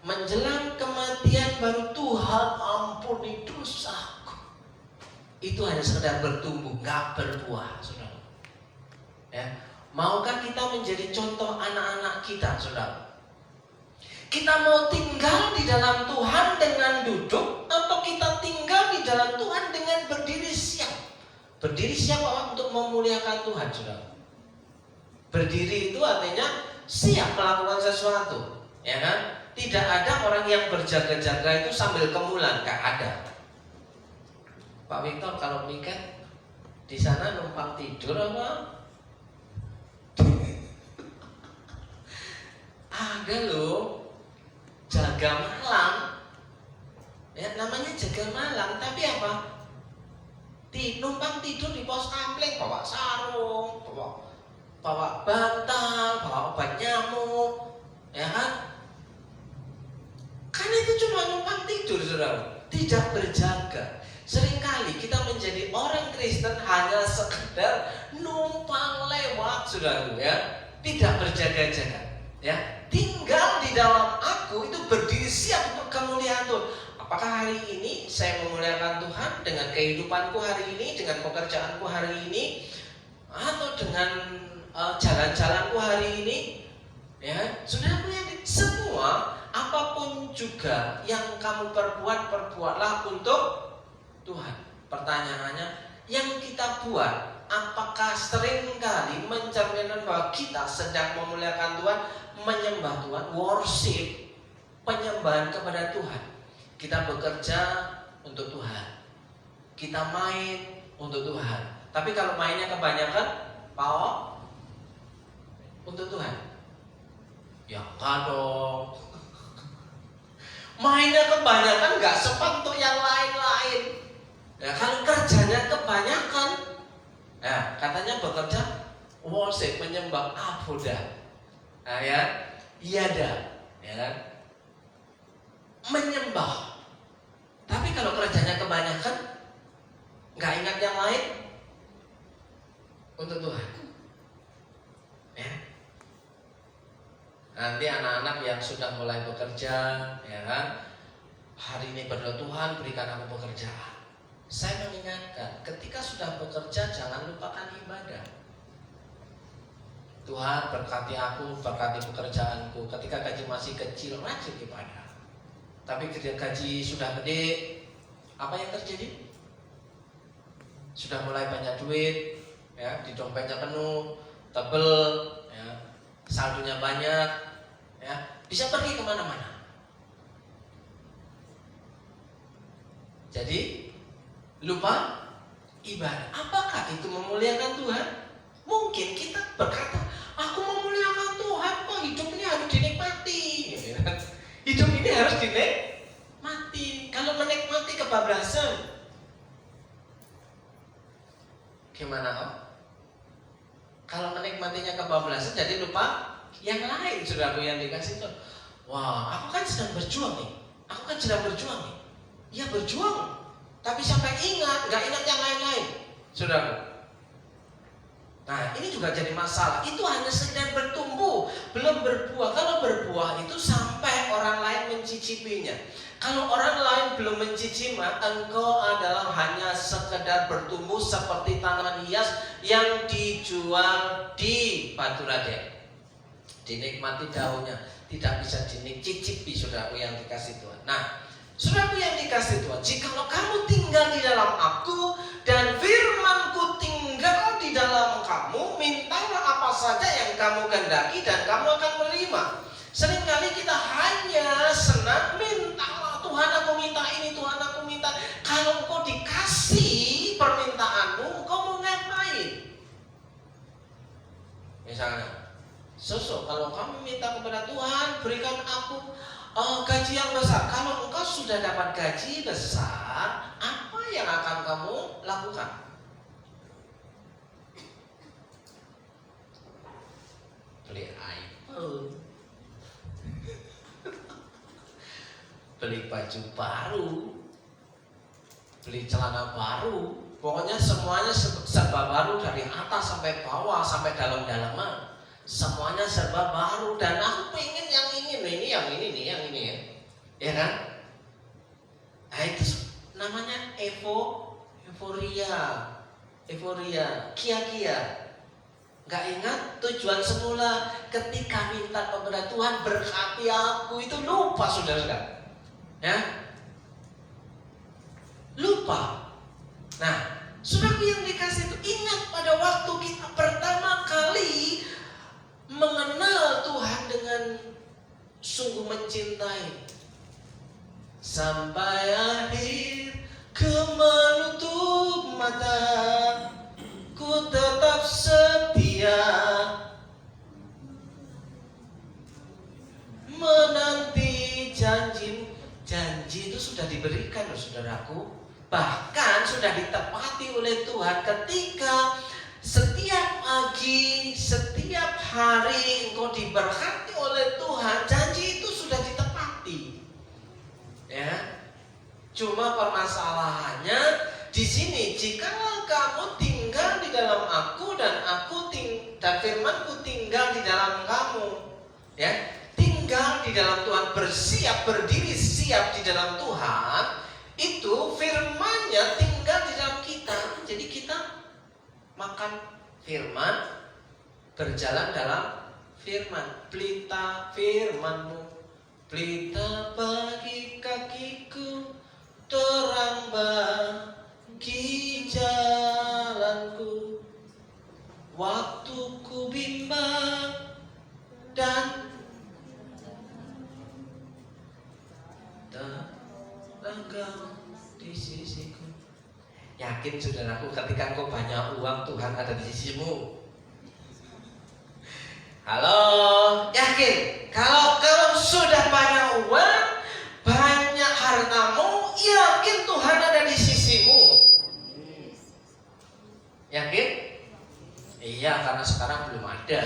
menjelang kematian baru Tuhan ampuni dosaku. Itu hanya sekedar bertumbuh, gak berbuah, saudara. Ya. Maukah kita menjadi contoh anak-anak kita, saudara? Kita mau tinggal di dalam Tuhan dengan duduk, atau kita tinggal di dalam Tuhan dengan berdiri siap? Berdiri siap untuk memuliakan Tuhan, saudara. Berdiri itu artinya siap melakukan sesuatu, ya kan? Tidak ada orang yang berjaga-jaga itu sambil kemulan, gak ada. Pak Victor kalau mikir di sana numpang tidur apa? Ada loh jaga malam, ya, namanya jaga malam, tapi apa? Numpang tidur di pos kampleng, bawa sarung, bawa bantal, bawa obat nyamuk, ya kan? Kan itu cuma numpang tidur, saudara, tidak berjaga. Seringkali kita menjadi orang Kristen hanya sekedar numpang lewat, saudara, ya, tidak berjaga-jaga. Ya, tinggal di dalam aku itu berdiri siap untuk kemuliaan Tuhan. Apakah hari ini saya memuliakan Tuhan dengan kehidupanku hari ini, dengan pekerjaanku hari ini, atau dengan jalan-jalanku hari ini? Ya, saudaraku yang semua, apapun juga yang kamu perbuat, perbuatlah untuk Tuhan. Pertanyaannya, yang kita buat apakah seringkali mencerminkan bahwa kita sedang memuliakan Tuhan, menyembah Tuhan, worship, penyembahan kepada Tuhan. Kita bekerja untuk Tuhan, kita main untuk Tuhan. Tapi kalau mainnya kebanyakan, untuk Tuhan, ya enggak dong. Mainnya kebanyakan nggak sempat untuk yang lain-lain. Ya, kalau kerjanya kebanyakan, ya katanya bekerja worship, menyembah aboda, nah, ya, iada, ya kan, menyembah. Tapi kalau kerjanya kebanyakan, nggak ingat yang lain, untuk Tuhan. Ya. Nanti anak-anak yang sudah mulai bekerja, ya kan, hari ini berdoa, Tuhan berikan aku pekerjaan. Saya mengingatkan, ketika sudah bekerja jangan lupakan ibadah. Tuhan berkati aku, berkati pekerjaanku. Ketika gaji masih kecil, rajin ibadah. Tapi ketika gaji sudah gede, apa yang terjadi? Sudah mulai banyak duit, ya, di dompetnya penuh, tebel, ya, saldonya banyak, ya, bisa pergi kemana-mana. Jadi lupa ibadah. Apakah itu memuliakan Tuhan? Mungkin kita berkata, aku memuliakan Tuhan, kok hidup ini harus dinikmati. Hidup ini harus dinikmati. Kalau menikmati kebablasan, gimana Om? Kalau menikmatinya kebablasan, jadi lupa yang lain, saudaraku yang dikasih Tuhan. Wah, aku kan sedang berjuang nih. Aku kan sedang berjuang nih. Ya berjuang, tapi sampai nggak ingat yang lain-lain, saudara. Nah, ini juga jadi masalah. Itu hanya sekedar bertumbuh, belum berbuah. Kalau berbuah itu sampai orang lain mencicipinya. Kalau orang lain belum mencicipi, engkau adalah hanya sekedar bertumbuh seperti tanaman hias yang dijual di Batu Raden. Dinikmati daunnya, tidak bisa dicicipi, saudaraku yang dikasih Tuhan. Nah, saudaraku yang dikasih Tuhan, jikalau kamu tinggal di dalam aku dan firman-Ku tinggal di dalam kamu, mintalah apa saja yang kamu kehendaki dan kamu akan menerima. Seringkali kita hanya senang mintalah, Tuhan aku minta ini, Tuhan aku minta. Kalau engkau dikasih permintaanmu, engkau mau ngapain? Misalnya, kalau kamu minta kepada Tuhan, berikan aku gaji yang besar. Kalau engkau sudah dapat gaji besar, apa yang akan kamu lakukan? Beli iPhone, beli baju baru, beli celana baru. Pokoknya semuanya serba baru, dari atas sampai bawah, sampai dalam-dalaman. Semuanya serba baru, dan aku pengen yang ini ya, ya kan? Nah, itu namanya euforia, kia. Gak ingat tujuan semula ketika minta kepada Tuhan berkati aku, itu lupa, saudara, ya, lupa. Nah, saudara yang dikasih itu, ingat pada waktu kita pertama kali mengenal Tuhan dengan sungguh mencintai, sampai akhir ku menutup mata, ku tetap setia menanti janji. Janji itu sudah diberikan, saudaraku, bahkan sudah ditepati oleh Tuhan ketika setiap pagi, setiap hari engkau diberkati oleh Tuhan. Janji itu sudah ditepati, ya. Cuma permasalahannya di sini, jika kamu tinggal di dalam aku dan dan firman-Ku tinggal di dalam kamu, ya, tinggal di dalam Tuhan, bersiap, berdiri siap di dalam Tuhan, itu firman-Nya tinggal di dalam kita. Jadi kita makan firman, berjalan dalam firman. Pelita firman-Mu, pelita bagi kakiku, terang memasuki jalanku, waktuku bimbang dan terenggang di sisiku. Yakin saudaraku, ketika engkau banyak uang, Tuhan ada di sisimu? Halo, yakin? Kalau sudah banyak uang, banyak hartamu, yakin Tuhan ada di sisimu? Yakin? Iya, karena sekarang belum ada.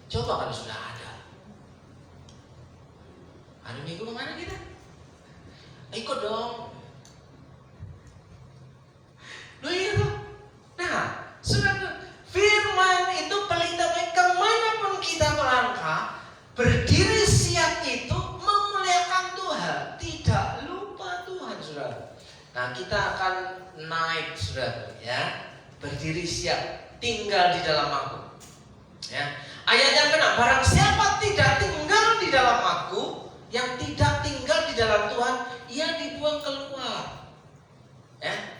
Coba kalau sudah ada. Hari Minggu kemana kita? Ikut dong. Loh iya tuh. Nah, saudara, firman itu pelita kemanapun kita melangkah, berdiri siap itu memuliakan Tuhan, tidak lupa Tuhan, saudara. Nah, kita akan naik, saudara, ya, berdiri siap, tinggal di dalam aku. Ya, ayat yang ke-6, barang siapa tidak tinggal di dalam aku, yang tidak tinggal di dalam Tuhan, ia dibuang keluar. Ya.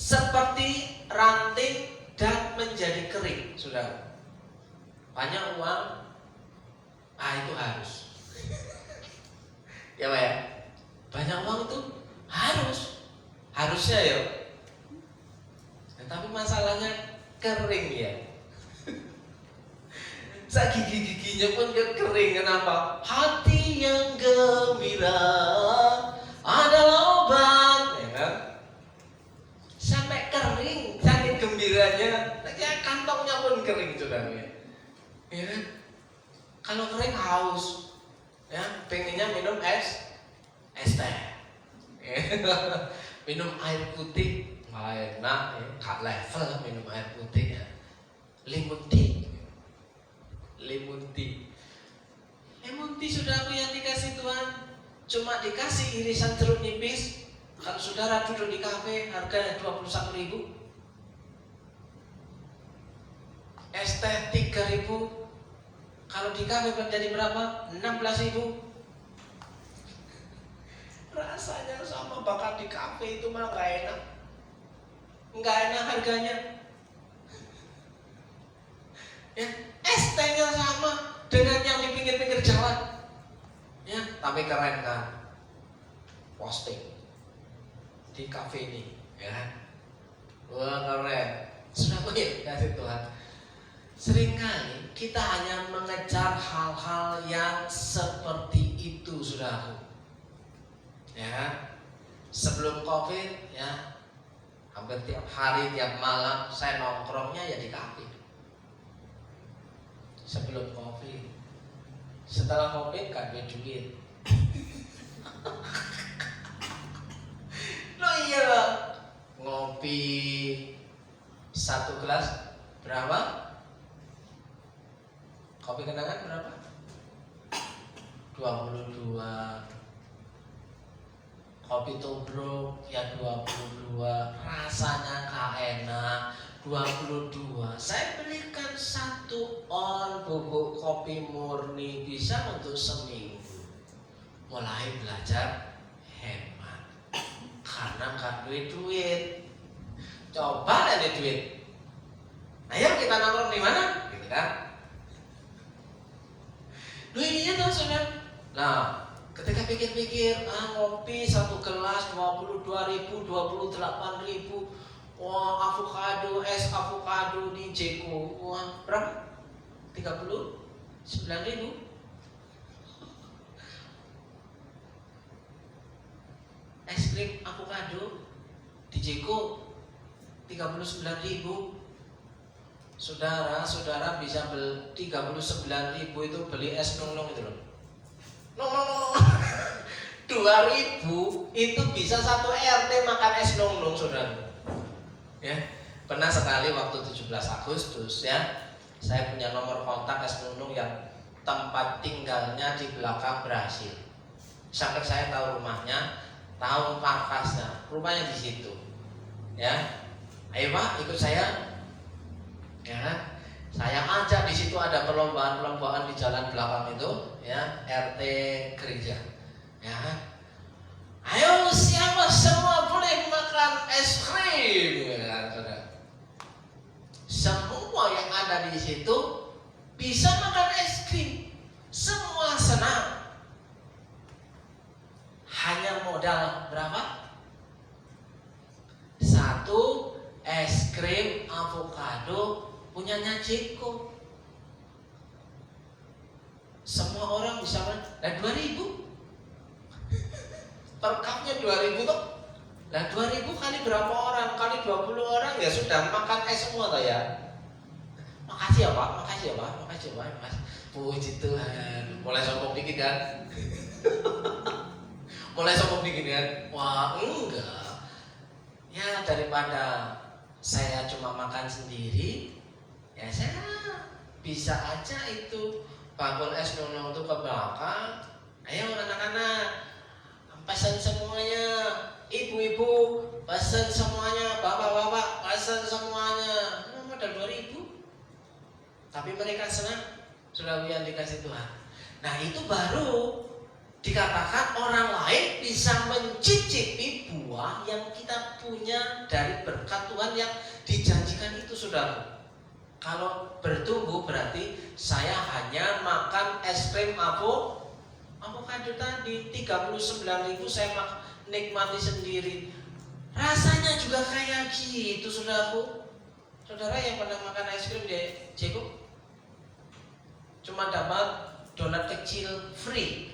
Seperti ranting dan menjadi kering, saudara. Banyak uang, itu harus. Ya Pak ya, banyak uang itu harusnya ya. Tapi masalahnya kering ya. Gigi-giginya pun kering. Kenapa? Hati yang gembira adalah obat, ya kan? Sampai kering, saking gembiranya, kantongnya pun kering, saudara. Ya kan? Kalau kering haus, ya, pengennya minum es teh, minum air putih, enak, ya, gak level minum air putih, ya. Lemon tea saudaraku yang dikasih Tuhan, cuma dikasih irisan jeruk nipis. Kalau saudara duduk di kafe, harganya 21.000. Es teh 3.000. Kalau di kafe menjadi berapa? 16.000. Rasanya sama, bahkan di kafe itu malah gak enak. Gak enak harganya. Ya, es tehnya sama dengan yang di pinggir-pinggir jalan. Ya, tapi keren kan? Posting di kafe ini, ya. Wah, keren. Sudah ya, kasih Tuhan. Seringkali kita hanya mengejar hal-hal yang seperti itu, saudaraku. Ya, sebelum COVID, ya, hampir tiap hari, tiap malam saya nongkrongnya ya di kafe. Sebelum COVID, setelah COVID gak ada duit. Loh iya, ngopi satu gelas berapa? Kopi kenangan berapa? 22. Kopi tubruk ya 22. Rasanya gak enak. 22. Saya belikan 1 on bubuk kopi murni, bisa untuk seminggu. Mulai belajar hemat karena gak duit. Coba ada duit. Ayo kita nongkrong di mana? Gitu kan? Loh iya dong saudara. Nah, ketika pikir-pikir, ngopi 1 gelas 22.000, 28.000. Wah, avocado, es avocado di Jeko. Wah, berapa? 39.000. Es krim avocado di Jeko 39.000. Saudara bisa beli 39.000 itu beli es nong itu loh. Nong. 2.000 itu bisa 1 RT makan es nong saudara. Ya, pernah sekali waktu 17 Agustus ya, saya punya nomor kontak es nong yang tempat tinggalnya di belakang Brasil. Sampai saya tahu rumahnya, tahu markasnya, rumahnya di situ. Ya, ayo Pak, ikut saya. Ya, saya ajak di situ ada perlombaan di jalan belakang itu, ya, RT gereja. Ya, ayo siapa semua boleh makan makan es krim, ya, saudara. Semua yang ada di situ bisa makan es krim, semua senang. Hanya modal berapa? Satu es krim avocado punyanya Jeko. Semua orang bisa makan. Nah 2000 per cupnya 2000 tuh. Nah 2000 kali berapa orang? Kali 20 orang ya sudah makan es semua tuh ya. Makasih ya Pak, makasih ya Pak, makasih ya Pak, makasih. Puji Tuhan. Mulai sombong dikit kan? Mulai sombong dikit kan? Wah enggak. Ya daripada saya cuma makan sendiri, ya saya bisa aja itu bakul es nonong itu ke belakang. Ayo anak-anak, pesan semuanya, ibu-ibu pesan semuanya, bapak-bapak pesan semuanya. Modal 2000, tapi mereka senang sudah yang dikasih Tuhan. Nah itu baru dikatakan orang lain bisa mencicipi buah yang kita punya dari berkat Tuhan yang dijanjikan itu, saudara. Kalau bertumbuh berarti saya hanya makan es krim avocado tadi 39.000 saya nikmati sendiri. Rasanya juga kayak gitu, saudaraku. Saudara yang pernah makan es krim di Jeko cuma dapat donat kecil free.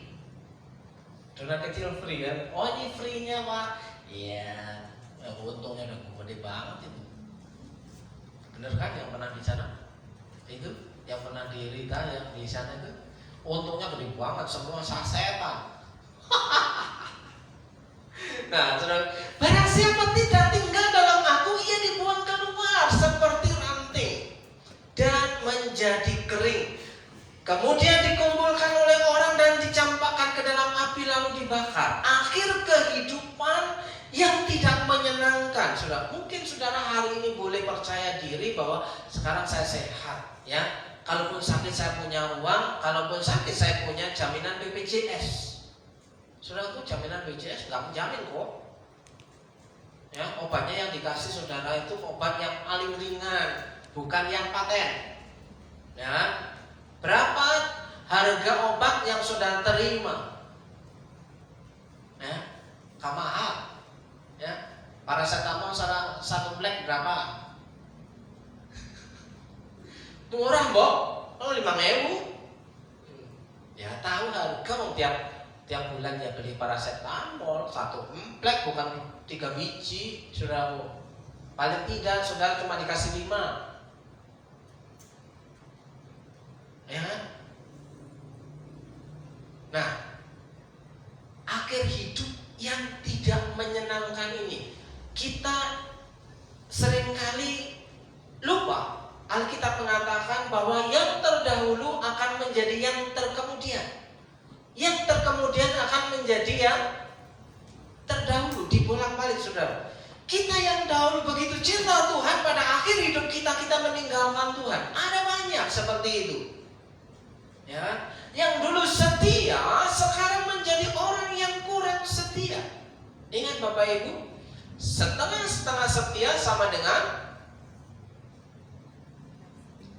Donat kecil free kan? Oh ini free-nya Pak. Iya, untungnya udah gede banget itu. Bener kan yang pernah di sana? Itu yang pernah di Rita yang di sana itu untungnya gede banget, semua sasetan. Nah, saudara, barang siapa tidak tinggal dalam aku, ia dibuang keluar seperti ranting dan menjadi kering. Kemudian dikumpulkan oleh orang dan dicampakkan ke dalam api lalu dibakar. Akhir kehidupan yang tidak menyenangkan. Saudara, mungkin saudara hari ini boleh percaya diri bahwa sekarang saya sehat, ya. Kalaupun sakit saya punya uang, kalaupun sakit saya punya jaminan BPJS. Saudaraku, jaminan BPJS nggak menjamin kok. Ya, obatnya yang dikasih saudara itu obat yang paling ringan, bukan yang paten. Ya, berapa harga obat yang saudara terima? Ya, mahal. Ya, paracetamol satu black berapa? Murah, Mbok. Oh, 5.000. Ya, tahu harga tiap bulan ya beli paracetamol satu black bukan 3 biji, saudara. Paling tidak saudara cuma dikasih 5. Ya. Nah, akhir hidup yang tidak menyenangkan ini kita seringkali lupa. Alkitab mengatakan bahwa yang terdahulu akan menjadi yang terkemudian, yang terkemudian akan menjadi yang terdahulu. Dibolak-balik, saudara. Kita yang dahulu begitu cinta Tuhan, pada akhir hidup kita meninggalkan Tuhan. Ada banyak seperti itu. Ya, yang dulu setia sekarang menjadi orang yang kurang setia. Ingat Bapak Ibu, setengah-setengah setia sama dengan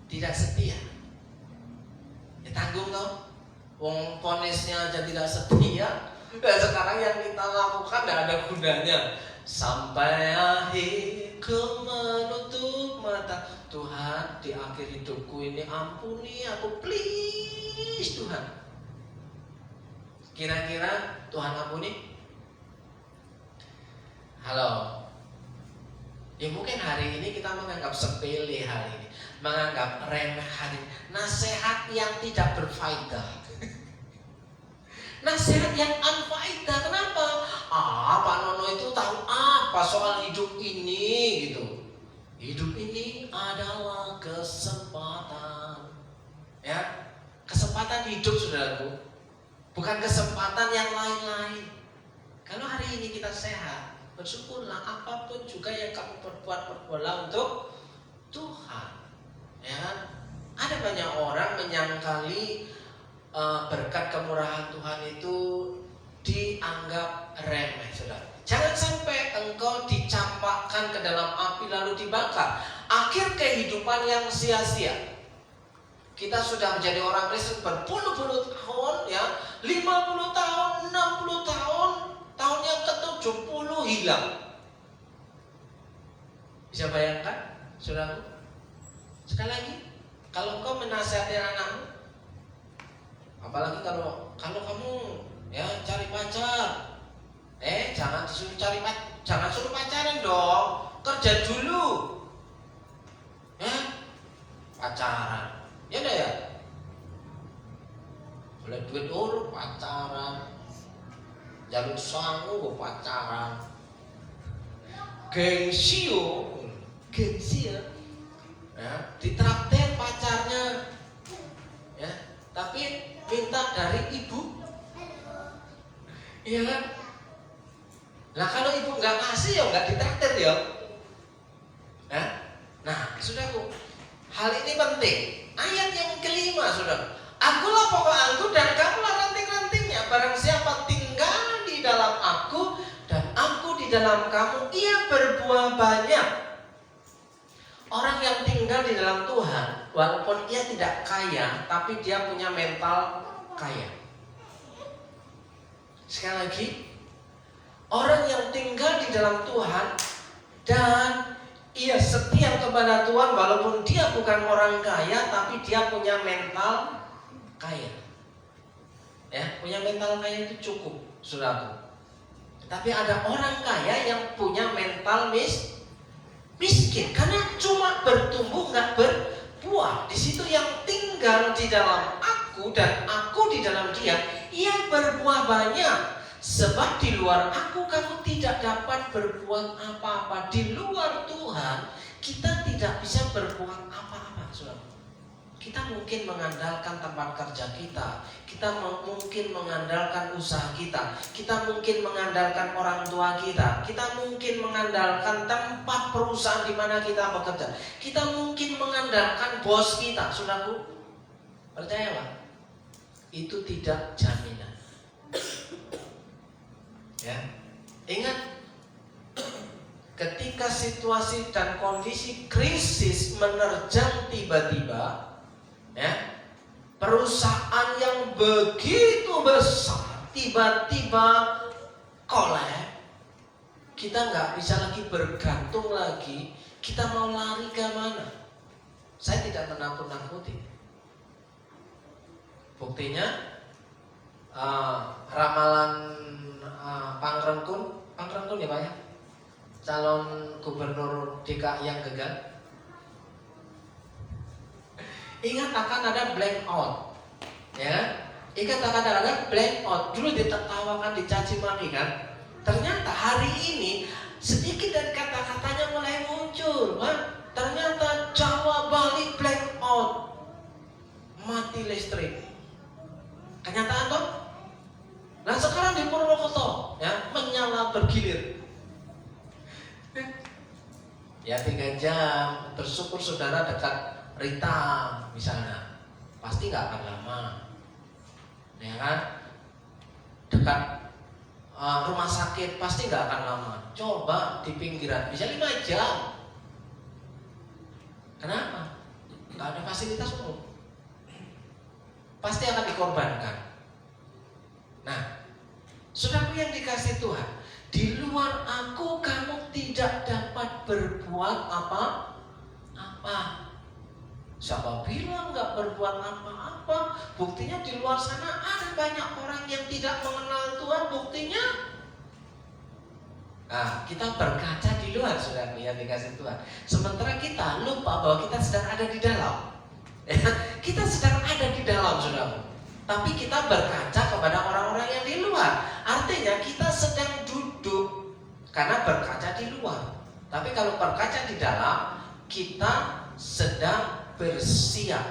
tidak setia. Ya tanggung toh. Wong ponisnya aja tidak setia. Dan sekarang yang kita lakukan tidak ada gunanya. Sampai akhir ku menutup mata. Tuhan, di akhir hidupku ini ampuni aku, please Tuhan. Kira-kira Tuhan ampuni? Halo. Ya mungkin hari ini kita menganggap sepele hari ini, menganggap remeh hari ini. Nasihat yang tidak berfaedah. Nasihat yang unfaedah. Kenapa? Pak Nono itu tahu apa soal hidup ini gitu. Hidup ini adalah kesempatan. Ya, kesempatan hidup, saudaraku. Bukan kesempatan yang lain-lain. Kalau hari ini kita sehat, bersyukurlah, apapun juga yang kamu perbuatlah untuk Tuhan. Ya, ada banyak orang menyangkali berkat kemurahan Tuhan itu dianggap remeh, saudara. Jangan sampai engkau dicap dilemparkan ke dalam api lalu dibakar. Akhir kehidupan yang sia-sia. Kita sudah menjadi orang Kristen berpuluh-puluh tahun, ya, 50 tahun, 60 tahun, tahun yang ke-70 hilang. Bisa bayangkan, saudaraku? Sekali lagi, kalau engkau menasihati anakmu, apalagi kalau kamu ya cari pacar, jangan disuruh jangan suruh pacaran dong, kerja dulu, ya, pacaran. Ya udah ya. Boleh duit dulu pacaran. Jalur sangu pacaran. Gengsi ya. Ya, ditraktir pacarnya. Ya, tapi minta dari ibu. Iya kan? Nah, kalau ibu nggak ngasih ya nggak ditraktir ya. Nah, saudaraku, hal ini penting. Ayat yang kelima, saudara. Akulah pokok anggur dan kamulah ranting-rantingnya. Barang siapa tinggal di dalam aku dan aku di dalam kamu, ia berbuah banyak. Orang yang tinggal di dalam Tuhan, walaupun ia tidak kaya, tapi dia punya mental kaya. Sekali lagi, orang yang tinggal di dalam Tuhan dan ia setia kepada Tuhan walaupun dia bukan orang kaya, tapi dia punya mental kaya. Ya, punya mental kaya itu cukup, saudaraku. Tapi ada orang kaya yang punya mental miskin karena cuma bertumbuh nggak berbuah. Di situ yang tinggal di dalam aku dan aku di dalam dia, ia berbuah banyak. Sebab di luar aku kamu tidak dapat berbuat apa-apa. Di luar Tuhan kita tidak bisa berbuat apa-apa, saudara. Kita mungkin mengandalkan tempat kerja kita, kita mungkin mengandalkan usaha kita, kita mungkin mengandalkan orang tua kita, kita mungkin mengandalkan tempat perusahaan di mana kita bekerja, kita mungkin mengandalkan bos kita, saudaraku. Percayalah, itu tidak jaminan. Ya, ingat, ketika situasi dan kondisi krisis menerjang tiba-tiba, ya, perusahaan yang begitu besar tiba-tiba kolab, kita nggak bisa lagi bergantung lagi. Kita mau lari ke mana? Saya tidak menakut-nakuti. Buktinya ramalan Pangrengkun ya Pak ya, calon gubernur DKI yang gagal. Ingat akan ada blank out, ya. Ingat akan ada blank out. Dulu ditertawakan, dicaci maki kan. Ternyata hari ini sedikit dari kata-katanya mulai muncul. Ternyata Jawa Bali blank out, mati listrik. Kenyataan toh? Nah sekarang di Purwokerto, ya, menyala bergilir. Ya 3 jam, bersyukur saudara dekat Rita misalnya, pasti nggak akan lama, ya kan? Dekat rumah sakit pasti nggak akan lama. Coba di pinggiran bisa 5 jam. Kenapa? Nggak ada fasilitas umum, pasti akan dikorbankan. Nah, saudaraku yang dikasih Tuhan, di luar aku kamu tidak dapat berbuat apa-apa. Siapa bilang nggak berbuat apa-apa? Buktinya di luar sana ada banyak orang yang tidak mengenal Tuhan. Buktinya, kita berkaca di luar, saudaraku yang dikasih Tuhan. Sementara kita lupa bahwa kita sedang ada di dalam. Kita sedang ada di dalam, saudaraku. Tapi kita berkaca kepada orang-orang yang di luar. Artinya kita sedang duduk karena berkaca di luar. Tapi kalau berkaca di dalam, kita sedang bersiap,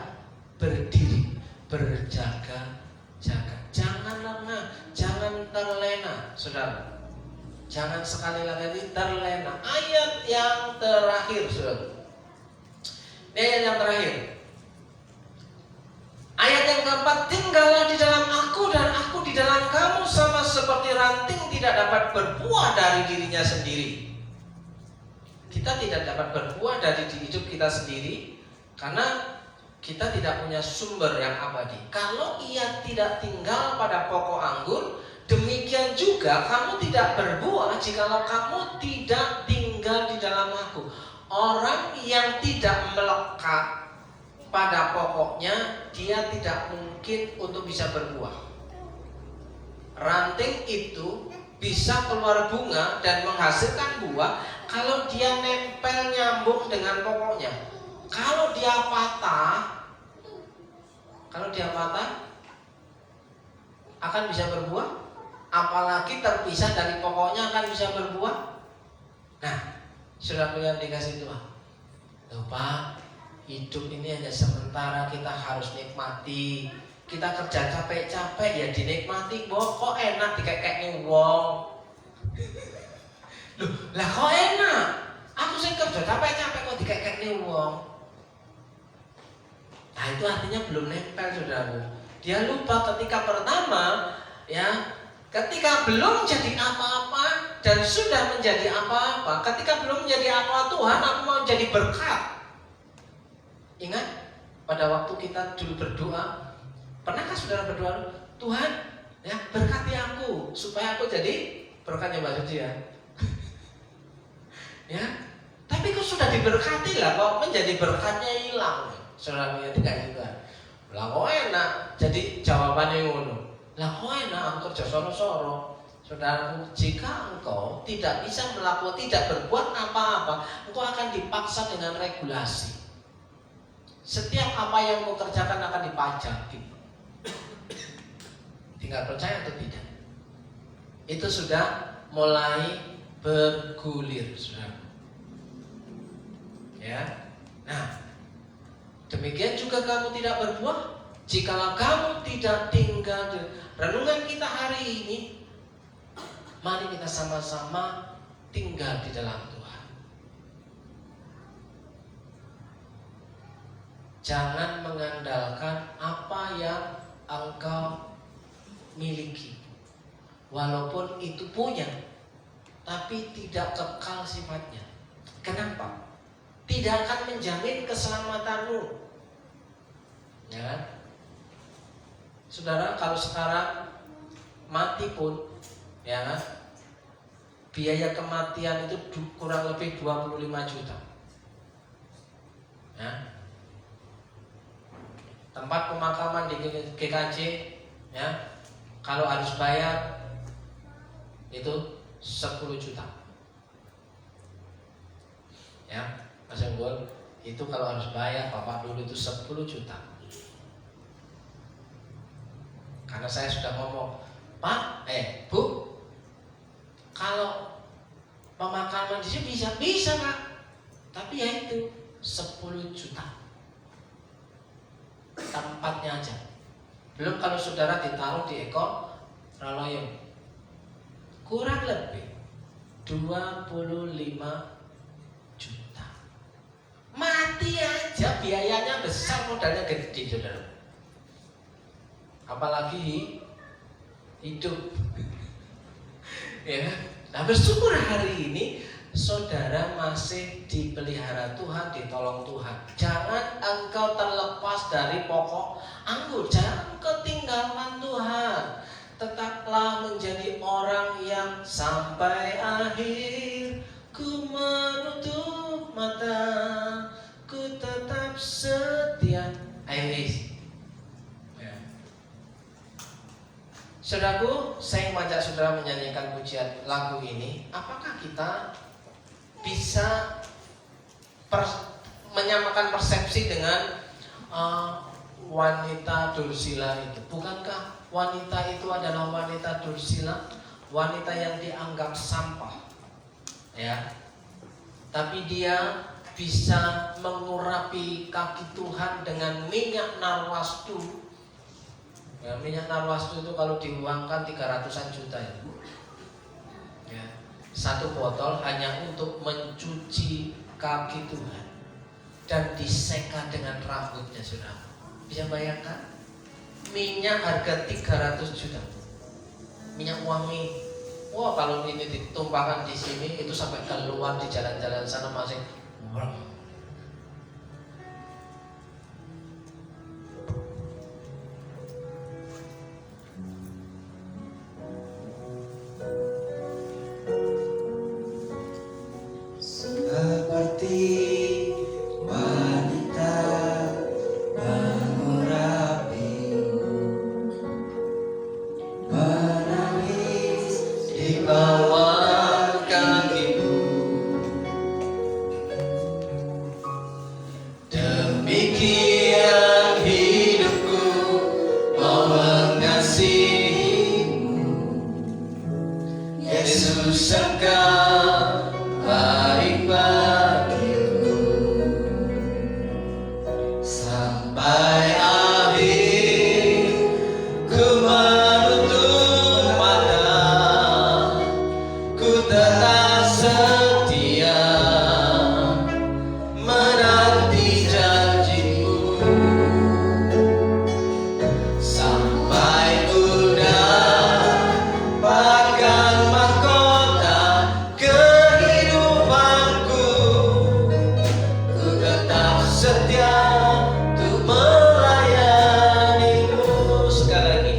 berdiri, berjaga-jaga. Jangan lengah, jangan terlena, saudara. Jangan sekali lagi terlena. Ayat yang terakhir, saudara. Ini ayat yang terakhir. Ayat yang keempat, tinggallah di dalam aku dan aku di dalam kamu, sama seperti ranting tidak dapat berbuah dari dirinya sendiri. Kita tidak dapat berbuah dari hidup kita sendiri karena kita tidak punya sumber yang abadi. Kalau ia tidak tinggal pada pokok anggur, demikian juga kamu tidak berbuah jikalau kamu tidak tinggal di dalam aku. Orang yang tidak melekat pada pokoknya, dia tidak mungkin untuk bisa berbuah. Ranting itu bisa keluar bunga dan menghasilkan buah kalau dia nempel nyambung dengan pokoknya. Kalau dia patah akan bisa berbuah, apalagi terpisah dari pokoknya akan bisa berbuah. Nah, saudara yang dikasih Tuhan, loh Pak, hidup ini hanya sementara, kita harus nikmati. Kita kerja capek-capek ya dinikmati, kok enak dikek-keknya wong. Loh, lah kok enak? Aku sih kerja capek-capek kok dikek-keknya wong. Nah, itu artinya belum nempel, saudaraku. Dia lupa ketika pertama, ya, ketika belum jadi apa-apa dan sudah menjadi apa-apa. Ketika belum menjadi apa Tuhan, aku mau jadi berkat. Ingat pada waktu kita dulu berdoa, pernahkah saudara berdoa, Tuhan, ya berkati aku supaya aku jadi berkatnya Mbak Suci ya? Ya, tapi kok sudah diberkati lah, kok menjadi berkatnya hilang, saudara yang dikasih Tuhan. Lah kok enak, jadi jawabannya ngono. Lah kok enak, aku kerja soro-soro. Saudaraku, jika engkau tidak bisa melakukan, tidak berbuat apa-apa, engkau akan dipaksa dengan regulasi. Setiap apa yang kau kerjakan akan dipajaki. Tinggal percaya atau tidak. Itu sudah mulai bergulir, saudara. Ya. Nah, demikian juga kamu tidak berbuah jikalau kamu tidak tinggal di renungan kita hari ini. Mari kita sama-sama tinggal di dalam Tuhan. Jangan mengandalkan apa yang engkau miliki, walaupun itu punya, tapi tidak kekal sifatnya. Kenapa? Tidak akan menjamin keselamatanmu. Ya, saudara, kalau sekarang mati pun, ya, biaya kematian itu kurang lebih 25 juta. Ya. Tempat pemakaman di GKJ, ya, kalau harus bayar itu 10 juta. Ya, Mas Unggul, itu kalau harus bayar Bapak dulu itu 10 juta. Karena saya sudah ngomong, Pak, Bu, kalau pemakaman di sini bisa Pak, tapi ya itu 10 juta. Tempatnya aja. Belum kalau saudara ditaruh di Eko Raloyong, kurang lebih 25 juta. Mati aja biayanya besar, modalnya gede, saudara. Apalagi hidup. Ya. Nah, bersyukur hari ini saudara masih dipelihara Tuhan, ditolong Tuhan. Jangan engkau terlepas dari pokok anggur, jangan ketinggalan Tuhan. Tetaplah menjadi orang yang sampai akhir. Ku menutup mata, ku tetap setia. Iris. Ya. Saudaraku, saya mengajak saudara menyanyikan pujian lagu ini. Apakah kita bisa menyamakan persepsi dengan wanita Dursila itu? Bukankah wanita itu adalah wanita Dursila, wanita yang dianggap sampah, ya? Tapi dia bisa mengurapi kaki Tuhan dengan minyak narwastu. Ya, minyak narwastu itu kalau diuangkan 300-an juta ya. Ya. Satu botol hanya untuk mencuci kaki Tuhan dan diseka dengan rambutnya, saudara. Bisa bayangkan? Minyak harga 300 juta. Minyak wangi. Wah, kalau ini ditumpahkan di sini itu sampai keluar di jalan-jalan sana masih. Seperti wanita mengurapi, menangis di bawah kakimu. Demikian hidupku mau mengasihimu, Yesus engkau baik bagiku. Sampai akhir ku menutup mata, ku tetap setia menanti janjimu. Sampai ku dapatkan mahkota kehidupanku, ku tetap setia untuk melayanimu. Sekali lagi.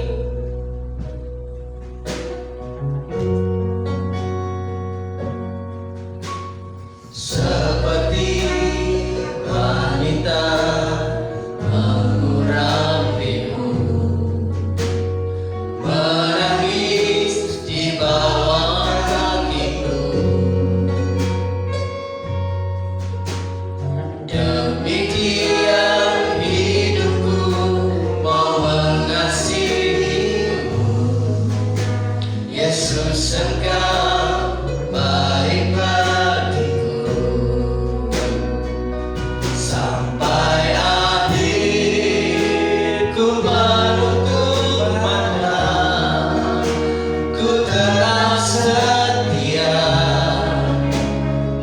Seperti wanita mengurapimu, menangis di bawah kakiku. Demikian hidupku mau mengasihimu, Yesus engkau baik bagiku. Sampai akhir ku menutup mata, ku tetap setia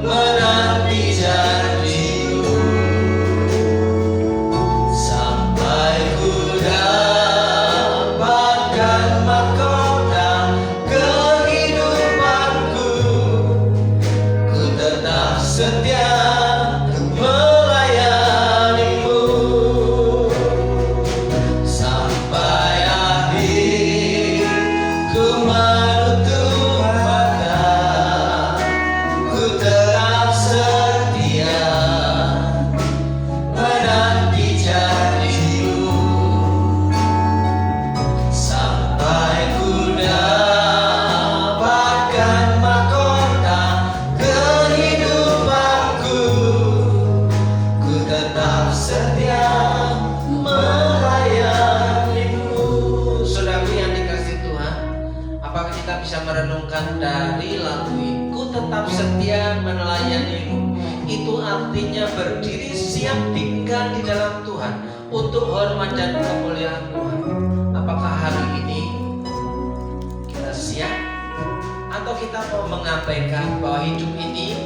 menanti janjimu. Sampai ku dapatkan mahkota kehidupanku, ku tetap setia untuk melayanimu. Sampai akhir ku menutup mata, ku tetap setia menanti janjimu. Sampai ku dapatkan mahkota kehidupanku, ku tetap setia melayanimu. Saudaraku yang dikasihi Tuhan, apakah kita bisa merenungkan dari lagu ini? Ku tetap setia melayanimu. Itu artinya berdiri siap tinggal di dalam Tuhan untuk hormat dan kemuliaan Tuhan. Apakah hari ini kita siap atau kita mau mengabaikan bahwa hidup ini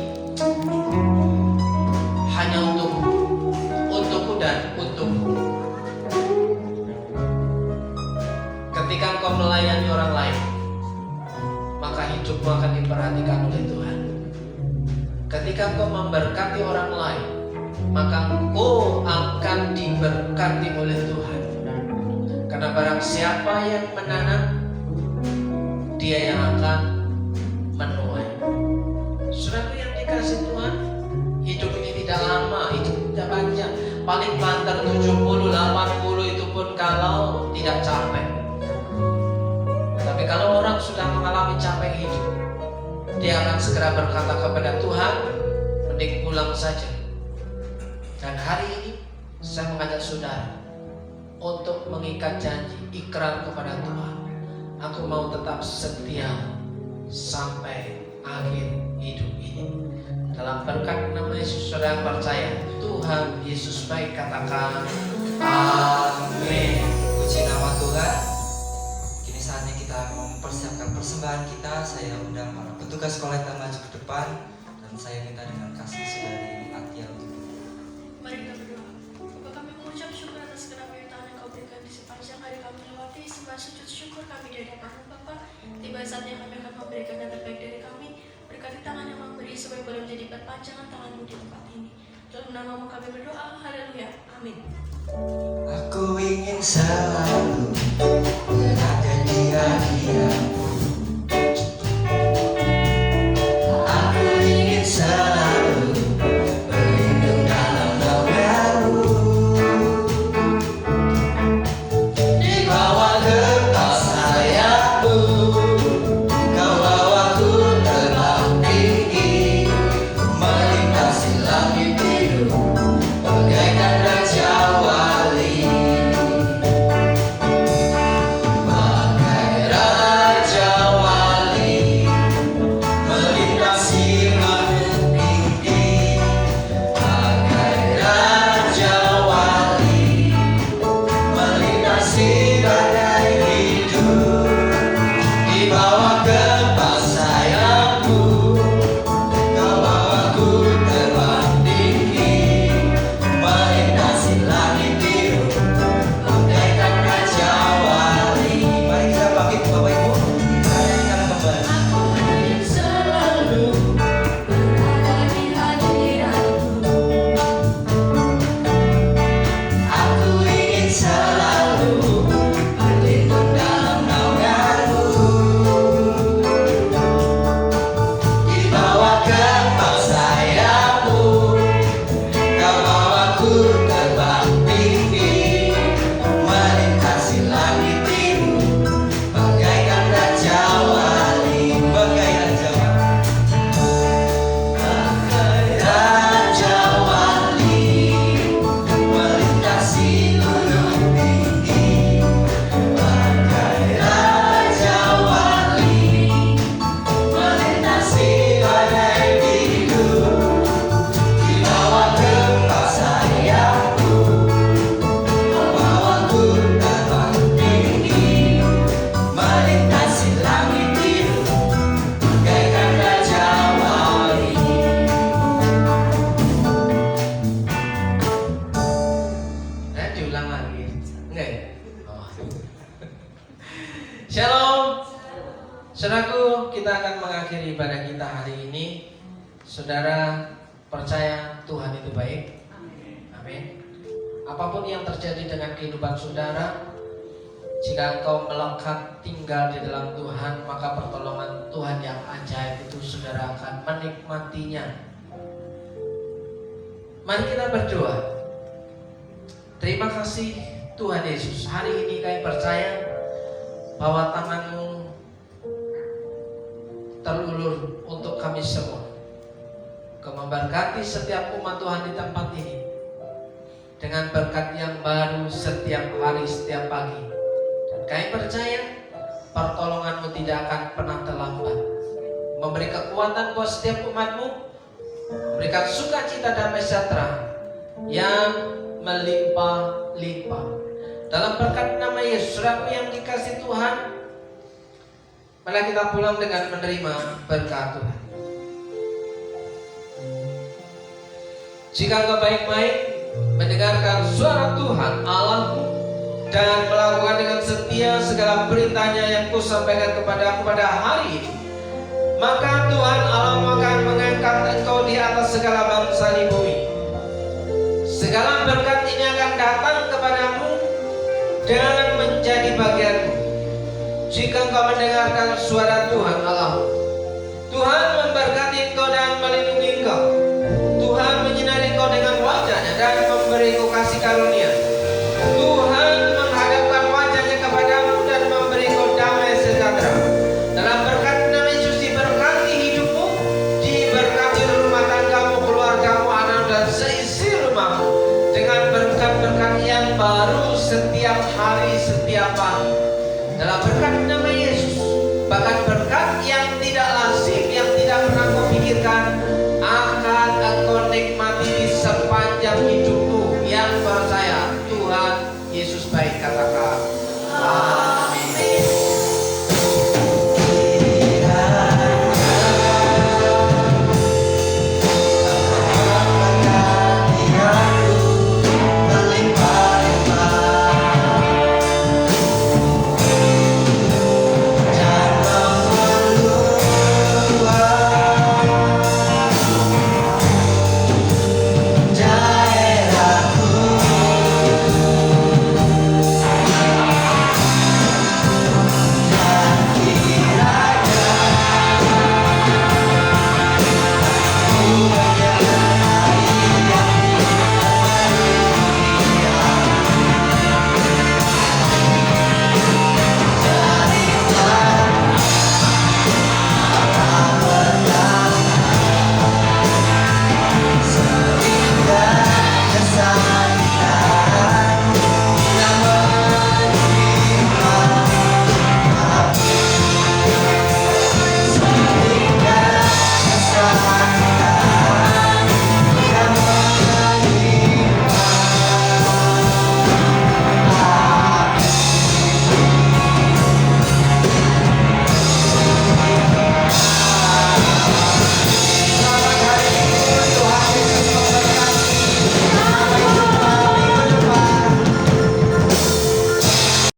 hanya untukku dan untukku? Ketika engkau melayani orang lain, maka hidupmu akan diperhatikan oleh Tuhan. Ketika engkau memberkati orang lain, maka engkau akan diberkati oleh Tuhan. Karena barang siapa yang menanam, dia yang akan menuai. Saudaraku yang dikasihi Tuhan, hidup ini tidak lama, hidup tidak panjang. Paling banter 70, 80 itu pun kalau tidak capek. Tapi kalau orang sudah mengalami capek hidup, dia akan segera berkata kepada Tuhan, mending pulang saja. Dan hari ini saya mengajak saudara untuk mengikat janji, ikrar kepada Tuhan. Aku mau tetap setia sampai akhir hidup ini. Dalam berkat nama Yesus, saudara percaya Tuhan Yesus baik, katakan amin. Puji nama Tuhan. Kini saatnya kita mempersiapkan persembahan kita. Saya undang para petugas kolektor maju ke depan, dan saya minta dengan kasih saudari Atia untuk Mari kita berdoa. Bapa, kami mengucap syukur atas segala penyertaan yang kau berikan di sepanjang hari kami lewati. Sembah sujud syukur kami di hadapan Bapa. Tiba saatnya kami akan memberikan dan kepanjangan tanganmu di tempat ini. Dalam namamu kami berdoa, haleluya, amin. Aku ingin selalu berada di hadiratmu. Aku ingin selalu berlindung dalam naunganmu. Di bawah kepala sayapmu, kau bawaku terbang tinggi, melintasi langit biru, bagaikan raja wali. Bagai raja wali, melintasi langit tinggi. Bagai raja wali, melintasi badai hidup. Di bawah kepala sayapmu, kau bawaku terbang tinggi, melintasi langit biru, bagaikan raja wali. Mari kita bangkit Bapak Ibu, kita nyanyikan kembali. Aku ingin selalu berada di hadiratmu. Aku ingin selalu berlindung dalam naunganmu. Di bawah kepala sayapmu, kau bawaku terbang tinggi, melintasi langit biru, bagaikan raja wali. Bagai raja wali, bagai raja wali, melintasi gunung tinggi. Bagai raja wali, melintasi badai hidup. Di bawah kepala sayapmu, kau bawaku terbang tinggi, melintasi langit biru, bagaikan raja wali. Diulang lagi. Enggak ya? Oh. Shalom. Saudaraku, kita akan mengakhiri ibadah kita hari ini. Saudara percaya Tuhan itu baik? Amin. Apapun yang terjadi dengan kehidupan saudara, jika engkau melekat tinggal di dalam Tuhan, maka pertolongan Tuhan yang ajaib itu saudara akan menikmatinya. Mari kita berdoa. Terima kasih Tuhan Yesus. Hari ini kami percaya bahwa tangan-Mu terulur untuk kami semua. Kau memberkati setiap umat Tuhan di tempat ini dengan berkat yang baru setiap hari, setiap pagi. Dan kami percaya pertolongan-Mu tidak akan pernah terlambat. Memberi kekuatan buat setiap umat-Mu, memberikan sukacita damai sejahtera yang melimpah-limpah. Dalam berkat nama Yesus, saudaraku yang dikasih Tuhan, mari kita pulang dengan menerima berkat Tuhan. Jika engkau baik-baik mendengarkan suara Tuhan Allahmu dan melakukan dengan setia segala perintahnya yang kusampaikan kepadamu pada hari ini, maka Tuhan Allahmu akan mengangkat engkau di atas segala bangsa di bumi. Segala berkat ini akan datang kepadamu dan menjadi bagianmu jika engkau mendengarkan suara Tuhan Allah. Tuhan memberkati engkau dan melindungi engkau. Tuhan menyinari engkau dengan wajah-Nya dan memberi engkau kasih karunia. Tuhan menghadapkan wajah-Nya kepadamu dan memberi engkau damai sejahtera. Dalam berkat nama Yesus diberkati hidupmu, diberkati rumah tanggamu, keluargamu, anak dan seisi rumahmu dengan berkat-berkat yang baru setiap hari, setiap pagi. Dalam berkat nama Yesus, bahkan berkat yang tidak lazim, yang tidak pernah kau pikirkan, akan engkau nikmati di sepanjang